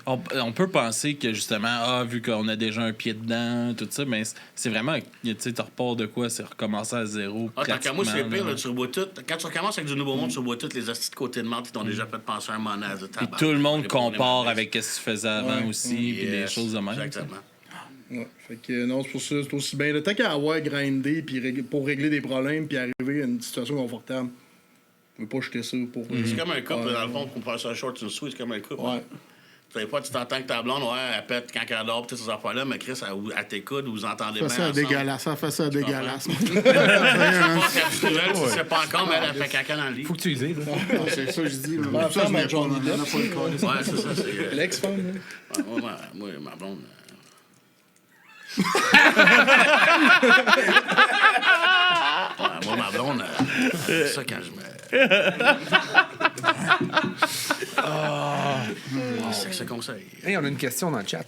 On peut penser que justement, vu qu'on a déjà un pied dedans, tout ça, mais c'est vraiment, tu sais, tu repars de quoi, c'est recommencer à zéro. Ah, tant qu'à moi, c'est pratiquement, pire, là. là, tu rebois tout. Quand tu recommences avec du nouveau monde, tu rebois toutes les hosties de côté de mort qui t'ont déjà fait penser à un moment de Puis tout le monde compare avec ce que tu faisais avant Ouais. aussi, puis des choses de même. Exactement. Ouais, fait que non, c'est pour ça, c'est aussi bien. Le temps qu'à avoir grindé puis pour régler des problèmes puis arriver à une situation confortable. On veut pas jeter ça pour. C'est comme un couple, dans le fond, pour faire ça short and sweet, c'est comme un couple. Ouais. Tu sais pas, tu t'entends que ta blonde, ouais, elle pète quand elle dort, toutes ces affaires-là, mais Chris, elle t'écoute, vous entendez bien. Fais ça dégueulasse, ça fait ça dégueulasse. Tu sais pas encore, mais elle fait caca dans le lit. Faut que tu y C'est ça que je dis. Ma Ça, je femme, mets pas, Johnny on en a Depp, pas le corps. Ouais, c'est ça, c'est. L'ex-femme, Moi, ma blonde. Ouais, moi, ma blonde, elle fait ça quand je me. C'est que ça conseille. Hey, on a une question dans le chat.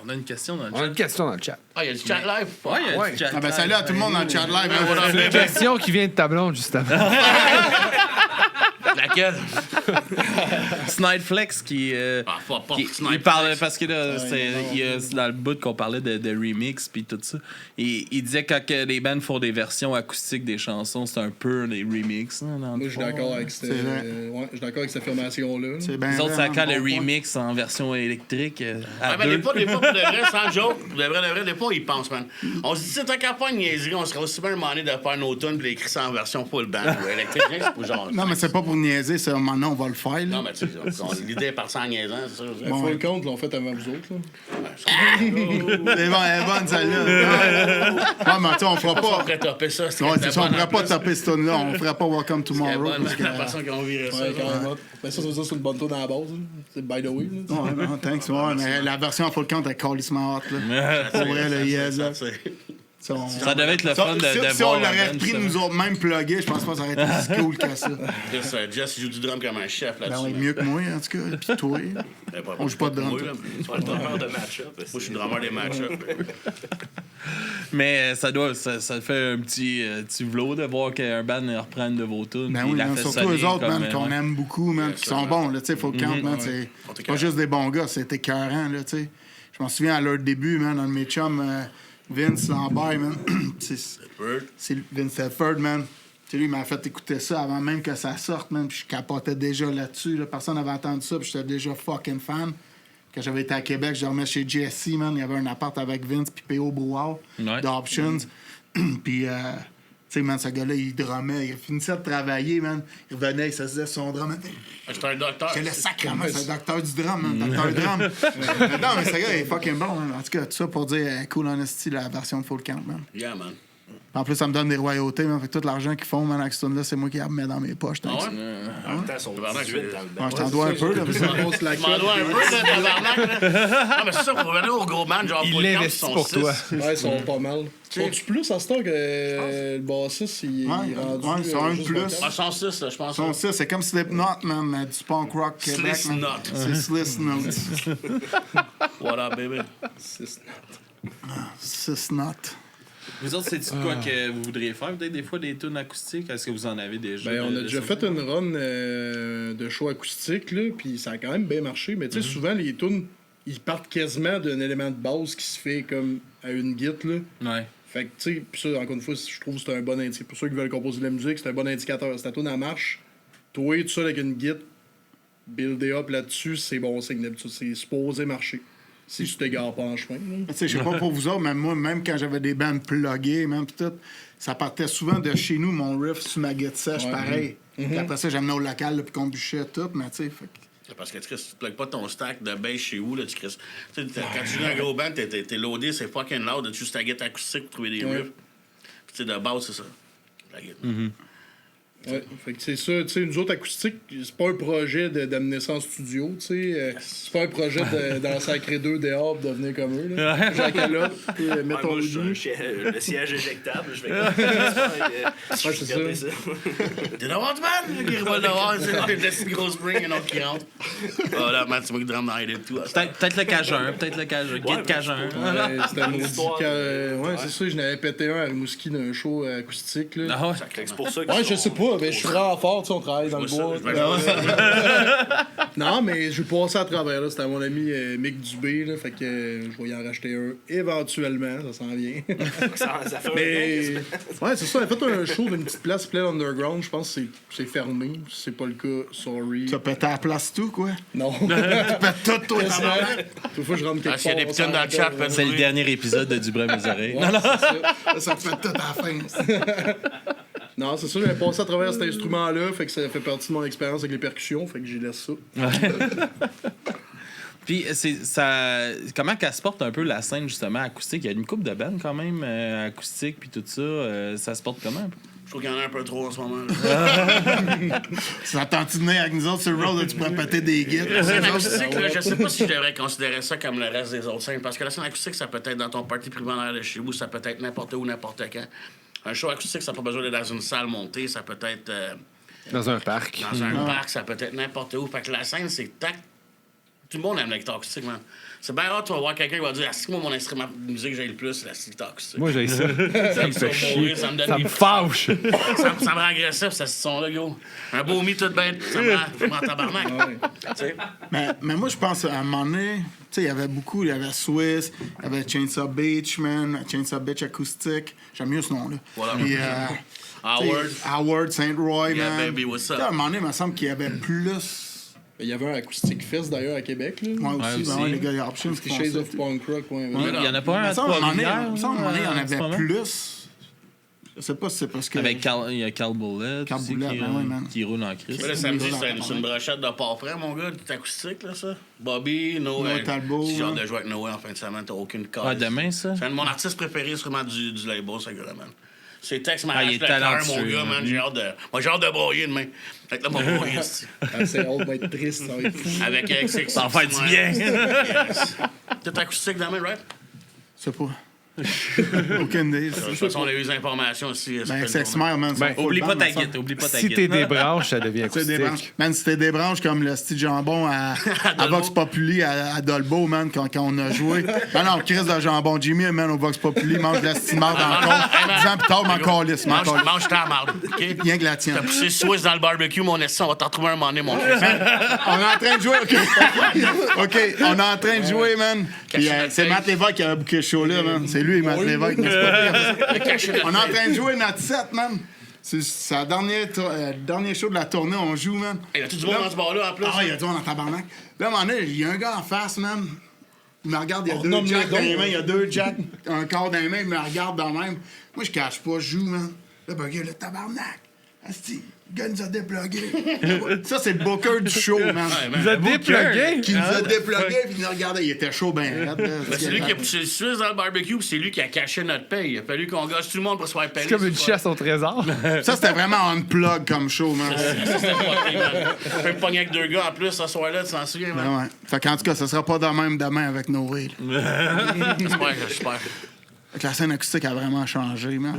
On a une question dans le On a chat. une question dans le chat. Ah, il y a du chat live? Ouais, il y a Ouais. du chat. Ah, ben, salut à tout le monde dans le chat live. Une question qui vient de ta blonde, justement. Laquelle? Snideflex qui. Pas Il Snipe parlait Flex. parce que là, c'est dans le bout qu'on parlait de remix puis tout ça. Et il disait que quand les bands font des versions acoustiques des chansons, c'est un peu des remix. Hein, moi, je suis d'accord avec cette affirmation-là. C'est bien Les autres, vrai, ça quand bon le point. remix en version électrique. À Ouais, mais deux. des fois, pour de vrai, sans joke, pour de vrai, des fois, ils pensent, man. On se dit, c'est tant qu'à pas une niaiserie, on serait aussi bien demandé de faire nos tunes puis d'écrire ça en version full band ou électrique. C'est pour genre. Non, mais c'est pas pour niaiser, c'est maintenant on va le faire. Là. Non, mais tu sais, l'idée est partie en niaisant, c'est ça. je veux dire. Faut le compte, l'ont fait avant vous autres. Là. C'est bon, elle est bonne celle-là. Ouais, mais tu sais, on fera On pas. pourrait topper ça. Ouais, c'est ça, on ferait pas taper ce tune-là. On ferait pas Welcome Tomorrow. parce que- La façon qu'on virait ça. Ouais, carrément. Ben, ça veut dire que c'est une bonne tour dans la base. Là. C'est by the way. Là, Ouais, non, thanks. Ouais, mais la version full count est calissement hot. Là. Pour vrai, le yes. Là. Ça devait être le fun de Si voir on la l'aurait band, repris justement. nous autres même plugués, je pense pas que ça aurait été si cool que ça. Jess joue du drum comme un chef Ben là-dessus. oui, mieux que moi, en tout cas. Puis toi. On joue pas de drum. Moi, C'est pas le drummer de match-up. je suis drummer des match-ups. Mais ça fait un petit vlot de voir qu'un band reprend une de vos tunes. Ben puis oui, la man, fait surtout sonner eux autres, comme, man, qu'on ouais. aime beaucoup, man, qui sont bons, là, tu sais, faut count, man, c'est pas juste des bons gars, c'est écœurant, là, tu sais. Je m'en souviens à leur début, man, un de mes chums, Vince Lambert, man, c'est Vince Thetford, man. Tu sais, lui, il m'a fait écouter ça avant même que ça sorte, man, puis je capotais déjà là-dessus, là. Personne n'avait entendu ça, puis j'étais déjà fucking fan. Quand j'avais été à Québec, je dormais chez Jesse, man, il y avait un appart avec Vince, puis P.O. Brouard, Ouais. d'Options, puis... Tu sais, man, ce gars-là, il drummait. Il finissait de travailler, man. Il revenait, il se faisait son drum. J'étais un docteur. Quel sacrément, c'est le docteur du drum, man. Docteur drum. Non, mais ce gars, il est fucking bon, man. En tout cas, tout ça pour dire Cool Honesty, la version de Full Count, man. Yeah, man. En plus, ça me donne des royautés, man. Fait que tout l'argent qu'ils font, man, avec ce tune-là, c'est moi qui la remets dans mes poches. Ah thanks. ouais? En même temps, ils sont 18 dans le band. Ouais, je t'en dois un peu, là. Je m'en dois un peu, là, tabarnak, là. Non, mais c'est ça, pour revenir au gros band, genre, Il pour le camp, l'investit sont pour six. toi. Ouais, ils sont pas mal. Sont-tu plus à ce temps que le bassiste, il est rendu... Ouais, ils sont un juste plus. vocal? Ah, ils sont 6, là, je pense. Son ça, c'est comme Slipknot, man, mais du punk rock Québec, Slipknot. man. C'est Slipknot. What up, baby? Slipknot. Vous autres, c'est quoi que vous voudriez faire? Peut-être des fois des tunes acoustiques? Est-ce que vous en avez déjà? Ben, on a de déjà ça? fait une run de show acoustique, là, puis ça a quand même bien marché. Mais tu sais, souvent, les tunes, ils partent quasiment d'un élément de base qui se fait comme à une guitare, là. Ouais. Fait que, tu sais, pis ça, encore une fois, je trouve que c'est un bon indicateur. Pour ceux qui veulent composer de la musique, c'est un bon indicateur. Si ta tune, elle marche, toi, tout seul avec une guitare, builder up là-dessus, c'est bon signe d'habitude. C'est supposé marcher. Si tu t'égares pas en chemin. là. Tu sais, je sais pas pour vous autres, mais moi, même quand j'avais des bands pluggées, même pis tout, ça partait souvent de chez nous, mon riff sur ma guitare sèche, pareil. Puis après ça, j'amenais au local, là, puis qu'on bûchait tout, mais tu sais, fait que... Parce que tu ne plugues pas ton stack de bass chez où, là, tu sais, quand tu joues un gros band, t'es loadé, c'est fucking loud, tu juste ta guitare acoustique pour trouver des riffs. Puis tu sais, de base, c'est ça. La guitare. Ouais, fait que c'est ça, tu sais, nous autres acoustiques, c'est pas un projet d'amener ça en studio, tu sais. C'est pas un projet d'en sacrer deux dehors pour devenir comme eux, là. Jacques là, puis Ouais, mettre moi, ton je suis genou. le siège éjectable, je vais c'est ça. regarder ça. T'es devant du band, qui revole dehors, c'est une grosse spring, un autre qui rentre. Oh là, man, c'est moi qui drame dans les et tout. Peut-être le Cajun, Guide Cajun. Ouais, c'était un maudit Histoire ouais, c'est ça, je n'avais pété un à Rimouski d'un show acoustique, là. Ah ouais. Fait que c'est pour ça que Ouais, je sais pas, mais je suis vraiment fort, tu sais, on travaille dans le bois. Non, mais je vais passer à travers, là. C'était à mon ami Mick Dubé, là. Fait que je vais y en racheter un éventuellement, ça s'en vient. ça fait Mais ouais, c'est ça, on a fait un show d'une petite place pleine underground, je pense que c'est fermé. Si c'est pas le cas, sorry. Tu as pété à la place tout, quoi? Non. Tu pètes tout, toi, Quasiment. Toute fois que je rentre quelque Ah, s'il y a part, des on putains s'en dans le chat, rappelle. C'est le dernier épisode de Du Bras mes oreilles. Ouais, c'est ça. ça te fait tout à la fin. Non, c'est ça, j'avais passé à travers cet instrument-là, fait que ça fait partie de mon expérience avec les percussions, fait que j'y laisse ça. Puis, comment qu'elle se porte un peu la scène, justement, acoustique? Il y a une couple de bandes, quand même, acoustique, puis tout ça. Ça se porte comment? Je trouve qu'il y en a un peu trop en ce moment. Ça tente de venir avec nous autres sur le road, là, tu pourrais péter des guides. La scène acoustique, là, je sais pas si je devrais considérer ça comme le reste des autres scènes, parce que la scène acoustique, ça peut être dans ton party primaire de chez vous, ça peut être n'importe où, n'importe quand. Un show acoustique, ça n'a pas besoin d'être dans une salle montée, ça peut être Dans un parc. dans un parc, ça peut être n'importe où. Fait que la scène, c'est tac. Tout le monde aime la guitare acoustique, man. C'est bien rare, tu vas voir quelqu'un qui va dire, moi, mon instrument de musique que j'ai le plus, c'est la guitare acoustique. Moi, j'ai ça. Ça me fait chier. Ça me donne Ça des me fâche. ça me rend agressif, ce son-là, gros. Un beau mi tout bête, ça me rend tabarnak. Tu sais? Mais moi, je pense, à un moment donné, tu sais, il y avait beaucoup. Il y avait Swiss, il y avait Chainsaw Beach, man. Chainsaw Beach acoustique. J'aime mieux ce nom-là. Voilà. Puis, Howard, St. Roy, Yeah, man. baby, what's up? Tu sais, à un moment donné, il me semble qu'il y avait plus. Il y avait un Acoustic Fest d'ailleurs à Québec. Là. Moi aussi, aussi. ben ouais, les gars, il y a Options qui font Shades ça. of Punk Rock. Ouais, Il y en a pas un Il à me semble, à un moment donné, Trois-Rivières? il me semble, à un moment donné, il y en en ce avait moment? plus. Je sais pas si c'est parce que. Il y a Carl Bullet, Carl aussi, Bullet, qui, ben ouais, man. qui roule en crise. Mais le samedi, c'est une brochette de porc frais, mon gars. C'est acoustique, là, ça. Bobby, Noé. Noé Talbot, Si j'ai hâte hein. de jouer avec Noé en fin de semaine, t'as aucune carte. Ouais, demain, ça? C'est un de mon artiste préféré, sûrement du label, ce gars-là, man. Ses textes il m'arrachent est le cœur, mon talentueux, gars, man. J'ai hâte de broyer demain. Fait que là, mon broyer, c'est... C'est old, va être triste, ça va être fou. Avec XX. Ça va faire du bien. Yes. Tout acoustique dans la main, right? Je sais pas. Aucune idée. De toute façon, on a eu les informations aussi. Ben, Sex Mile, man. Ben, Oublie pas ta guide, oublie pas ta Si guide. t'es des branches, ça devient C'est des branches. acoustique. Man, c'était des branches comme le style jambon à Vox Populi, à Dolbeau, man, quand on a joué. Ben non, Chris de jambon. Jimmy, man, au Vox Populi, mange de la style marde dans le corps. 10 ans plus tard, m'en calisse. Mange ta marde, OK? Rien que la tienne. T'as poussé Swiss dans le barbecue, mon esti, on va t'en trouver un moment donné, mon fils. On est en train de jouer, OK? OK, on est en train de jouer, man. Puis c'est Matt Lévesque qui avait booké ce show-là, man. C'est lui, Matt Lévesque. Mais c'est pas pire. On est en train de jouer notre set, man. C'est le dernier show de la tournée, on joue, man. Il y a tout du monde dans ce bar-là, en plus. Ah, il y a du monde en tabarnak. Là, à un moment donné, il y a un gars en face, man. Il me regarde, il y a nomme deux jacks les dans les dons, mains, il y a deux jacks, un quart dans les mains, il me regarde dans le même. Moi, je cache pas, je joue, man. Là, ben, le tabarnak. Asti, le gars nous a déplugué. Ça, c'est le booker du show, man. Vous êtes déplugué? Qui nous a déplugué, puis il nous regardait, il était chaud, ben. Ben, c'est lui qui a poussé le Suisse dans le barbecue, puis c'est lui qui a caché notre paye. Il a fallu qu'on gâche tout le monde pour se faire payer. C'est comme une chasse au trésor. Ça, c'était vraiment unplug comme show, man. Ça, c'était pas man. On peut me pogner avec deux gars en plus ce soir-là, tu t'en souviens, man? Ben ouais. Fait qu'en tout cas, ça sera pas de même demain avec Noé. J'espère. Fait que la scène acoustique a vraiment changé, man.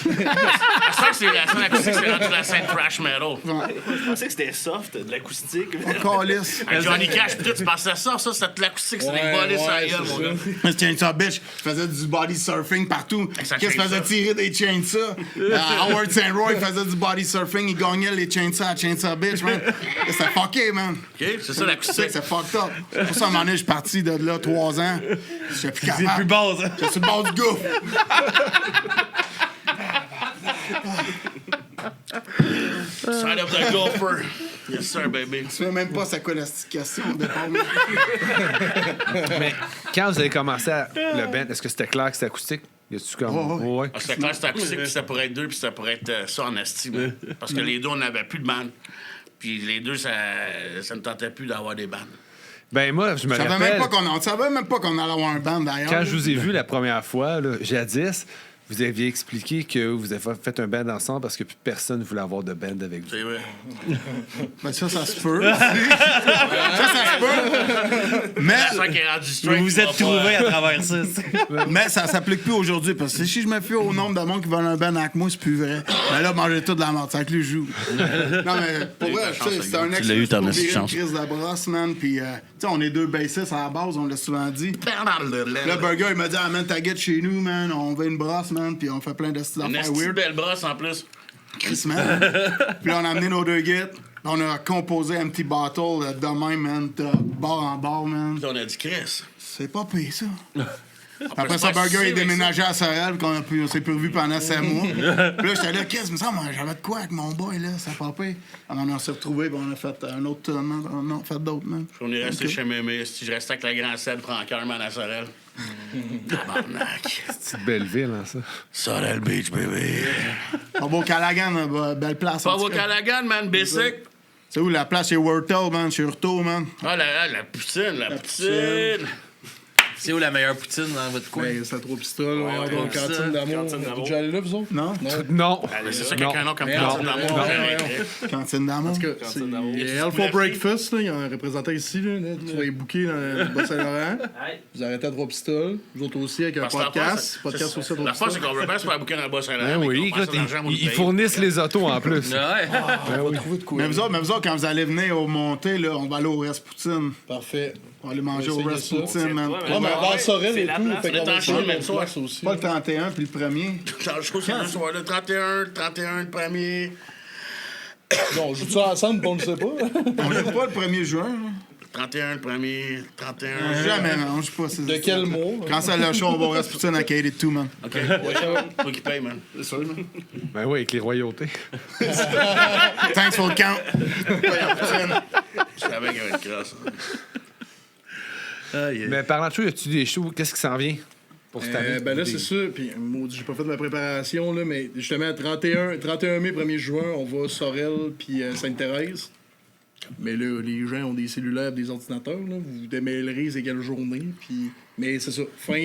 Je sens que c'est la scène acoustique, c'est rendu la scène thrash metal. Je pensais que c'était soft, de l'acoustique. On calisse. Avec Johnny Cash, pis tout, tu pensais à ça, c'était de l'acoustique, c'est des volets sur la gueule, mon gars. Mais ce Chainsaw Bitch faisait du body surfing partout. sa Qu'est-ce qu'il faisait chainsaw. tirer des chainsaws? Howard St. Roy faisait du body surfing, il gagnait les chainsaws à Chainsaw Bitch, man. C'était fucké, man. OK? C'est ça l'acoustique. C'est fucked up. C'est pour ça, à un moment donné, je suis parti de là 3 ans. J'étais plus capable. C'est plus bas, ça. J'étais sur le bord du gouffre. Side of the gopher. Yes, sir, baby. Tu sais même pas c'est quoi la petite question au départ. Mais quand vous avez commencé le band, est-ce que c'était clair que c'était acoustique? Y a-tu comme. Oh, oui. Ouais. Ah, c'était clair, c'était acoustique, puis ça pourrait être deux, puis ça pourrait être ça en estime. Parce que les deux, on n'avait plus de bande. Puis les deux, ça ne tentait plus d'avoir des bandes. Ben, moi, je me On savait rappelle. même pas qu'on allait avoir un band d'ailleurs. Quand je vous ai vu la première fois, là, jadis, vous aviez expliqué que vous avez fait un band ensemble parce que plus personne ne voulait avoir de band avec vous. C'est vrai. Ben ça se peut. ça se peut. Mais, C'est ça qui est rendu straight. Vous vous êtes trouvés à travers ça. mais ça s'applique plus aujourd'hui parce que si je me fie au nombre de monde qui veulent un band avec moi, c'est plus vrai. Mais là, manger tout de la merde, c'est avec lui joue. Non, mais pour vrai, tu sais, c'est un Tu l'as eu, excuse t'en pour as virer une chance. crise de brosse, man. Puis, tu sais, on est deux bassistes à la base, on l'a souvent dit. Le Le burger, il m'a dit, amène ta guette chez nous, man. On veut une brosse, man. Puis on fait plein de styles Une d'affaires esti weird. belle brosse en plus. Chris, man. Puis là, on a amené nos deux guettes. On a composé un petit bottle de même, man, de bar en bar, man. Puis on a dit Chris. C'est pas payé, ça. Après peut ça, se faire Burger sucer est avec déménagé à Sorel, on s'est plus revu pendant 5 mois. Puis là, j'étais là, qu'est-ce que me semble, j'avais de quoi avec mon boy, là, ça fait pire. Alors, on s'est retrouvés, puis on a fait un autre tournant, on a fait d'autres, man. On est resté chez Mémé. Si je restais avec la grande scène Francoeur, man, à Sorel. Tabarnak. C'est une belle ville, hein, ça. Sorel Beach, baby. Pas beau Callaghan, belle place. Pas en tout au cas. Callaghan, man, basic. C'est où la place chez Wurtle, man? Chez Urto, man? Ah, la poutine. C'est où la meilleure poutine dans votre coin? Ben, c'est trop pistoles, cantine d'amour. Cantine d'amour. Vous déjà allé là, vous autres? Non? Non. C'est ça, quelqu'un d'autre comme Non. cantine d'amour. Cantine d'amour. En tout cas, Cantine d'amour. il y a Alpha Breakfast, là, il y a un représentant ici, là, tu vas y booker dans le Bas-Saint-Laurent. Vous arrêtez à Trois-Pistoles. Vous autres aussi avec un podcast. Podcast aussi à La force, c'est Trois-Pistoles. qu'on veut bien se faire bouquer dans le Bas-Saint-Laurent. Ben oui, écoute, ils fournissent les autos en plus. Ouais. On va trouver de quoi. Mais vous autres, quand vous allez venir au Monté, là, on va aller au Rest Poutine. Parfait. On va aller manger au On va Rest essayer ça. Poutine, man. Ouais, Ah, mais avant Sorel c'est et la tout, place. fait qu'on va Attention, essayer mais le soir. place aussi. Pas le 31 puis le 1er. Je trouve que c'est un soir, le 31, le premier. Non, on joue ça ensemble, on ne sait pas. On joue pas le 1er juin. Là. 31, le premier, 31. Jamais, man. On joue pas. De quel mois? Quand c'est le show, on va au Rest Poutine à Katie tout, man. OK. Toi qui paye, man. C'est sûr, man. Ben oui, avec les royautés. Thanks for the count. Je savais qu'il y avait une crasse. Mais parlant de show, y a-tu des shows? Qu'est-ce qui s'en vient pour cette année? Ben là, c'est ça. Puis, maudit, j'ai pas fait de ma préparation, là, mais justement, 31 mai, 1er juin, on va à Sorel puis Sainte-Thérèse. Mais là, les gens ont des cellulaires, des ordinateurs. Là. Vous démêlerez c'est quelle journée. Puis... Mais c'est ça. Fin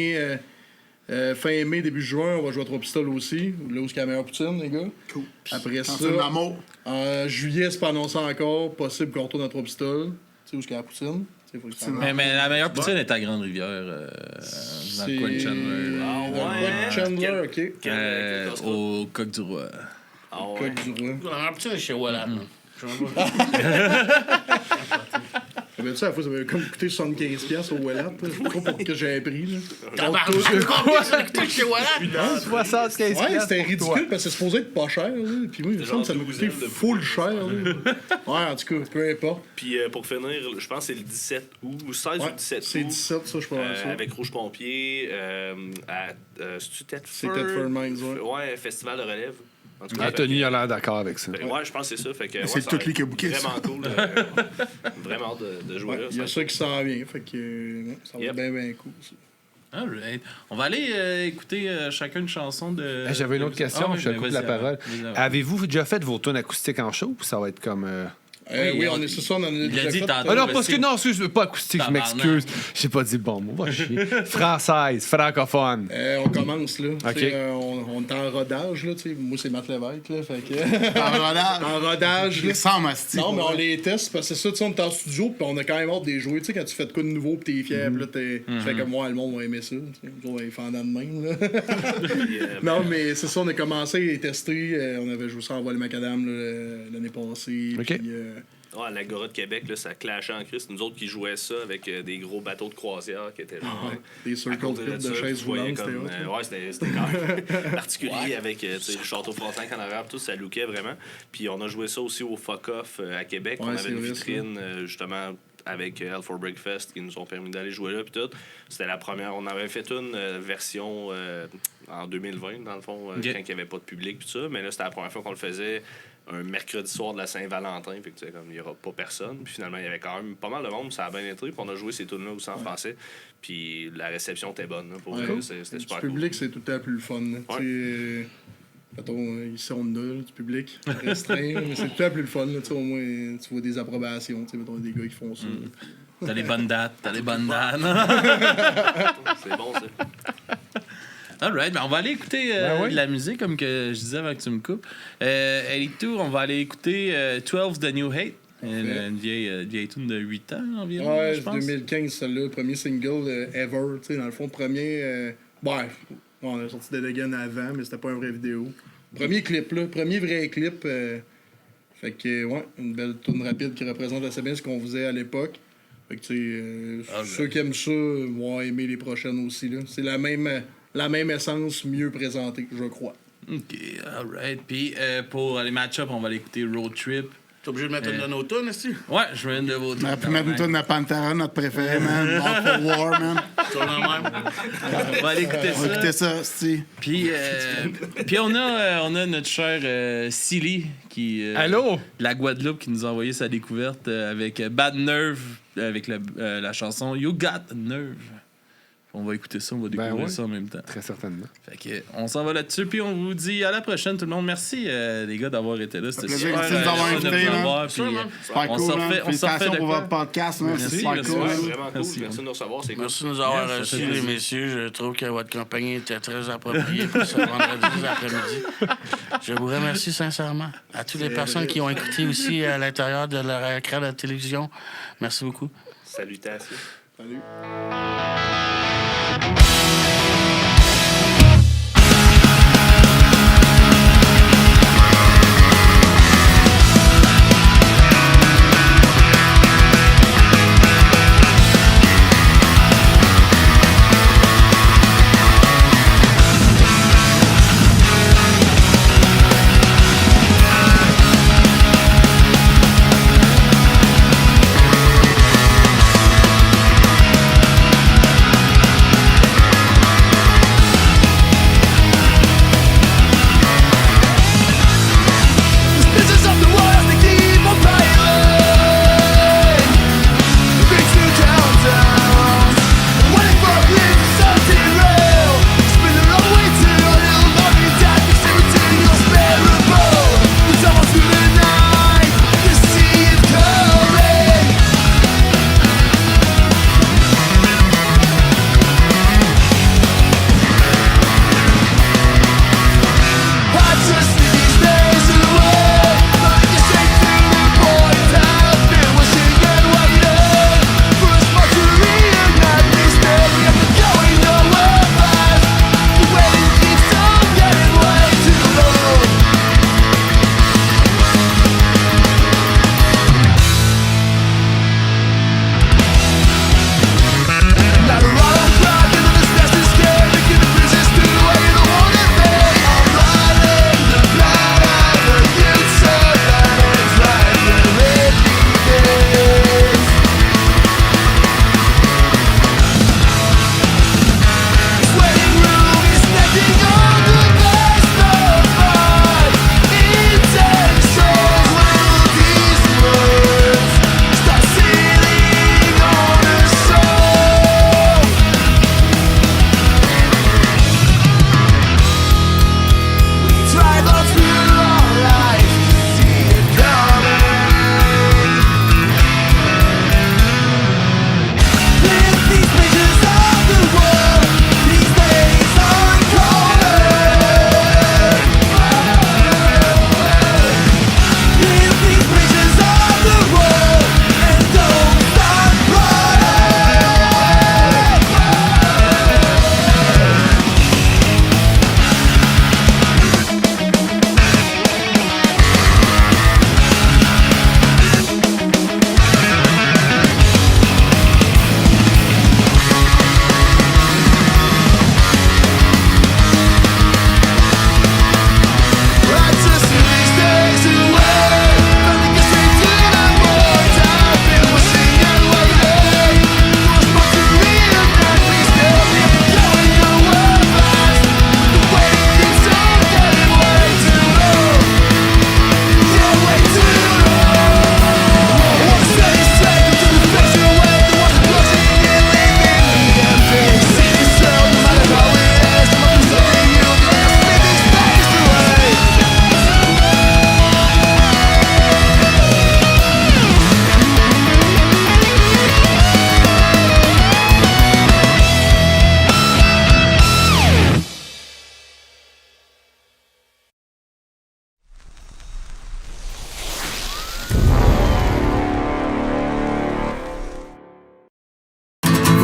mai, début juin, on va jouer à Trois-Pistoles aussi. Là où il y a la meilleure poutine, les gars. Cool. Après ça, Cantine d'amour. en juillet, c'est pas annoncé encore. Possible qu'on retourne à Trois-Pistoles. Tu sais où il y a la poutine? Faut que ça- Mais la meilleure poutine est à Grande-Rivière, dans le coin de Chandler. Ah ouais. Chandler, OK. Au Coq du Roi. Ah ouais. Code du Roi. La meilleure poutine est chez Wallan. Tu sais, à la fois, ça m'a comme coûté 75$ au Wallet. Je sais pas pour que j'avais pris. Là. Tabarnak, combien ça coûte chez Wallan? 75 Ouais, c'était ridicule parce que c'est supposé être pas cher. Là. Puis moi, il me semble que ça m'a coûté 12e de full cher. Là. Ouais, en tout cas, peu importe. Puis pour finir, je pense que c'est le 17 août, ou 16 Ouais, ou 17 août. c'est 17, ça, je pense. Avec Rouge Pompier, c'est-tu Tedford? C'est Tedford Mines, ouais. Ouais, Festival de relève. En tout cas, Anthony a l'air d'accord avec ça. Ouais, je pense que c'est ça. Fait que, C'est ouais, ça tout va lui qui a être booké ça. Vraiment cool. Vraiment hâte de jouer Ouais, là. il y a ça. ça qui s'en vient. Fait que ça va être Yep. bien, bien cool. Ça. Alright. On va aller écouter chacun une chanson de. J'avais une autre question, Ah, je te coupe vas-y, la parole. vas-y, vas-y. Avez-vous déjà fait vos tunes acoustiques en show ou ça va être comme. Oui, on est sur ça, on en a il déjà l'a dit fait. tantôt. Ah non, mais parce que c'est- non, excuse, pas acoustique, je Tabarnak. m'excuse. J'ai pas dit le bon mot, va chier. Française, francophone. On commence, là. OK. Tu sais, on est en rodage, là. Tu sais. Moi, c'est Matt Lévesque, là. Fait que... En rodage. en rodage, là. Sans mastic. Non, mais on les teste parce que c'est ça, tu sais, on est en studio, puis on a quand même hâte de les jouer. Tu sais, quand tu fais de quoi de nouveau, puis t'es fier, puis là, tu fais comme moi, le monde va aimer ça. Tu sais, on va les fendant de même, là. Puis, Non, mais c'est ça, on a commencé à les tester. On avait joué ça en vol macadam là, l'année passée. OK. Puis, ouais, à l'Agora de Québec, là, ça clashait en Christ. Nous autres qui jouaient ça avec des gros bateaux de croisière qui étaient genre. des à circle côté pit de ça, chaises tu voyais roulantes, comme, c'était hot. ouais, c'était quand même particulier avec tu sais, le château Frontenac en arrière, tout ça lookait vraiment. Puis on a joué ça aussi au Fuck Off à Québec. Ouais, On c'est avait une vrai, vitrine justement avec Hell for Breakfast qui nous ont permis d'aller jouer là puis tout. C'était la première. On avait fait une version en 2020 dans le fond quand il n'y avait pas de public puis ça. Mais là c'était la première fois qu'on le faisait un mercredi soir de la Saint-Valentin. Fait que tu sais, comme il n'y aura pas personne. Puis finalement il y avait quand même pas mal de monde. Ça a bien été. Puis on a joué ces tunes là aussi en français. Puis la réception était bonne. Là, pour Ouais. vrai. C'était Du super public, c'est tout le temps plus le fun. Là. Ouais. Tu sais, mettons, ici on a là, du public restreint, mais c'est tout le temps plus le fun. Là. Tu sais, au moins, tu vois des approbations. Tu sais, mettons, des gars qui font ça. T'as les bonnes dates, C'est bon ça. Alright, ben on va aller écouter Ben oui. de la musique, comme que je disais avant que tu me coupes. Elito, on va aller écouter 12 The New Hate. Une vieille tune de 8 ans environ, Ouais, je pense. 2015, celle-là, premier single ever. Tu sais, dans le fond, premier. On a sorti Dead Again avant, mais c'était pas un vrai vidéo. Premier clip, là. Premier vrai clip. Fait que, ouais, une belle tune rapide qui représente assez bien ce qu'on faisait à l'époque. Fait que, tu sais, ceux qui aiment ça vont aimer les prochaines aussi, là. C'est la même essence, mieux présentée, je crois. Ok, alright. Puis pour les match-up, on va aller écouter Road Trip. T'es obligé de mettre une de nos tunes, est-ce que? Ouais, je viens de vos On a pu mettre une tonne de Pantera, notre préféré, man. All for War, man. Tourne en même. On va aller écouter On va écouter ça. ça, c'est. Puis on a notre cher Silly qui Allô? de la Guadeloupe qui nous a envoyé sa découverte avec Bad Nerve avec la chanson You Got Nerve. On va écouter ça, on va découvrir ça en même temps. Très certainement. Fait que, on s'en va là-dessus, puis on vous dit à la prochaine, tout le monde. Merci, les gars, d'avoir été là. C'était plaisir, super. merci de nous avoir invités, Super cool, félicitations pour votre podcast. Merci, C'est super Ouais, cool. vraiment cool. Merci. Merci de nous recevoir. C'est cool. Merci de nous avoir Yes, ça reçus, fait les plaisir. messieurs. Je trouve que votre compagnie était très appropriée pour ce vendredi après-midi. Je vous remercie sincèrement. À toutes les personnes qui ont écouté aussi à l'intérieur de leur écran de télévision. Merci beaucoup. Salutations. Salut.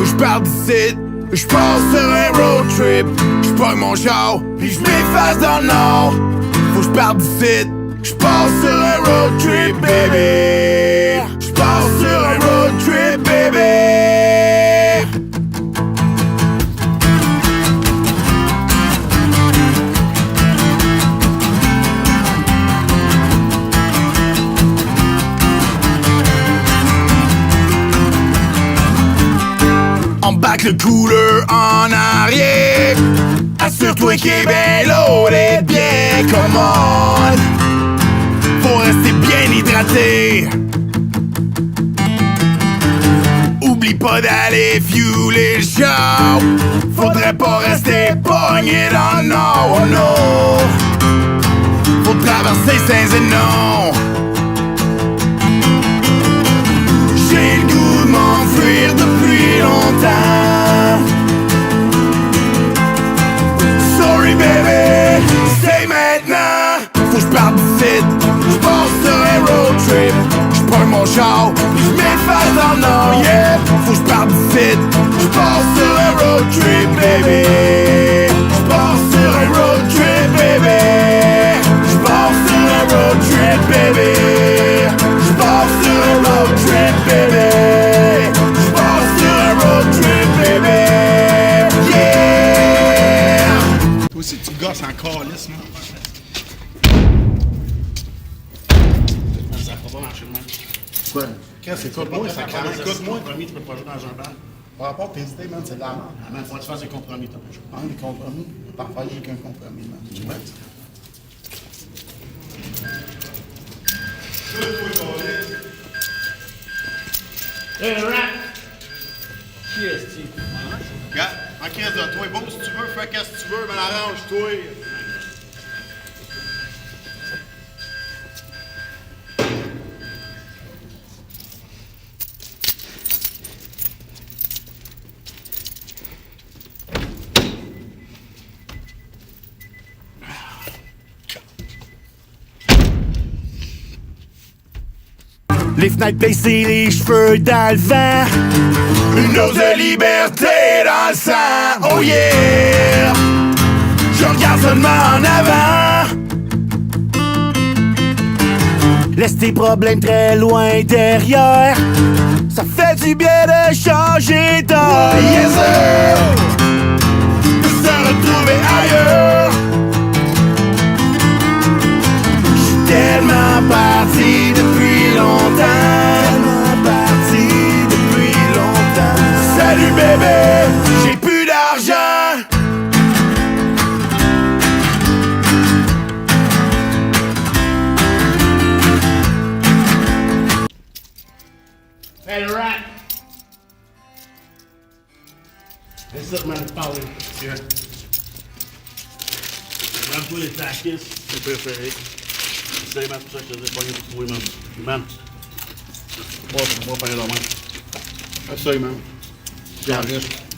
J'pars d'ici, j'pars sur un road trip. J'pogne mon char, pis j'm'efface dans le nord. Faut j'parte d'ici, j'pars sur un road trip, baby. J'pars sur un road trip, baby. Embarque le cooler en arrière. Assure-toi qu'il est bien loadé, bien commode. Faut rester bien hydraté. Oublie pas d'aller fueler le show. Faudrait pas rester pogné dans le nord, oh non. Faut traverser Saint-Zénon. J'ai le goût de m'enfuir depuis longtemps. Sorry baby, c'est maintenant. Faut que j'parte d'ici, j'passe sur un road trip. J'prends mon char, j'm'efface dans le nord, yeah. Faut que j'parte d'ici, j'passe sur un road trip, baby. J'passe sur un road trip, baby. J'passe sur un road trip, baby. J'passe sur un road trip, baby. J'passe sur un road trip, baby. Yeah! Toi aussi, tu gosses en calice, man. Ça va pas marcher de même. Ouais. Qu'est-ce que c'est quoi? Moi, ça quand même coûte moins. Compromis, tu peux pas jouer dans un bar. Par rapport à tes idées, man, c'est de la merde. Ah, man, faut que tu fasses des compromis, t'as pas le choix. Hein, les compromis? T'en fais rien qu'un compromis, man. Tu vois? Hey, rap! Qui est-ce que Regarde, en crise de toi, bon, si tu veux, fais qu'est-ce que tu veux, mais arrange-toi. Les fenêtres baissées, les cheveux dans le vent. Une dose de liberté dans le sang, oh yeah. Je regarde seulement en avant. Laisse tes problèmes très loin derrière. Ça fait du bien de changer d'air, yes sir. De se retrouver ailleurs. J'suis tellement parti depuis longtemps. Tellement parti depuis longtemps. Salut bébé, j'ai plus d'argent. Hey, le rap! C'est ça que m'a parlé. Rends-toi les taquis, c'est préféré. C'est man, pour ça que je te dis pas pour trouver, man. Man. Bon, on va faire la main. Essaye, man.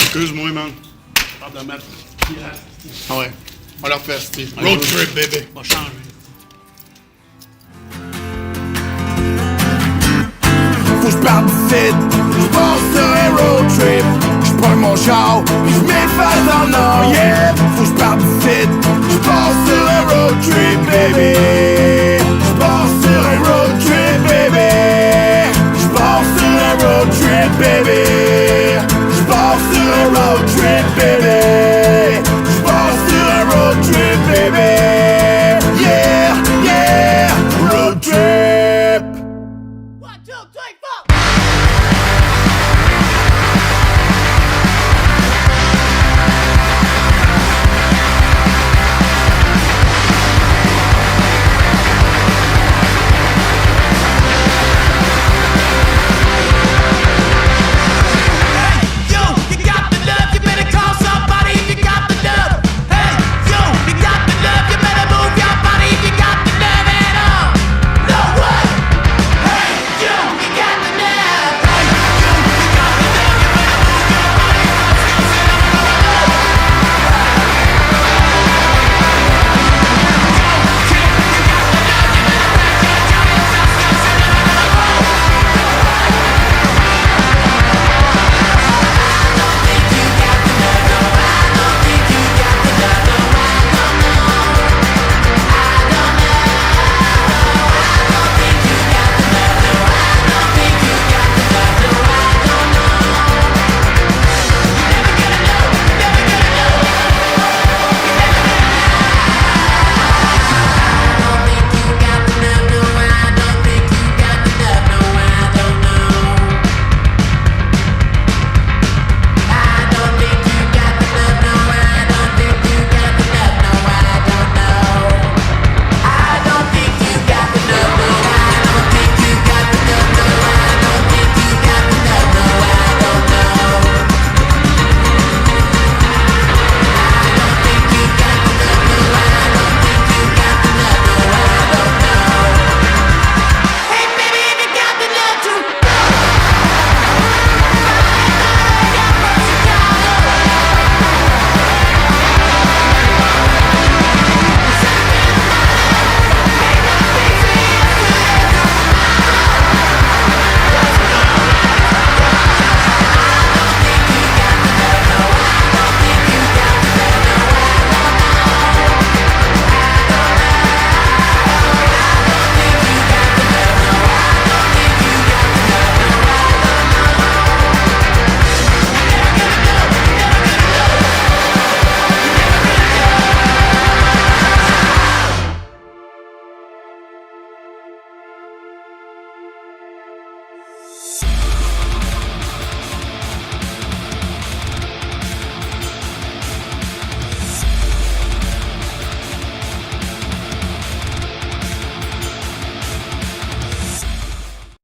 Excuse-moi, man. Parle de mettre. Ah ouais. On leur fait, Steve. Road trip, baby. On va changer. Faut que j'parte d'ici, j'passe sur un road trip. J'prends mon char, j'm'efface dans le nord, yeah. Faut que j'parte d'ici, j'passe sur un road trip, baby. J'passe sur un road trip, baby. J'passe sur un road trip, baby. J'passe sur un road trip, baby.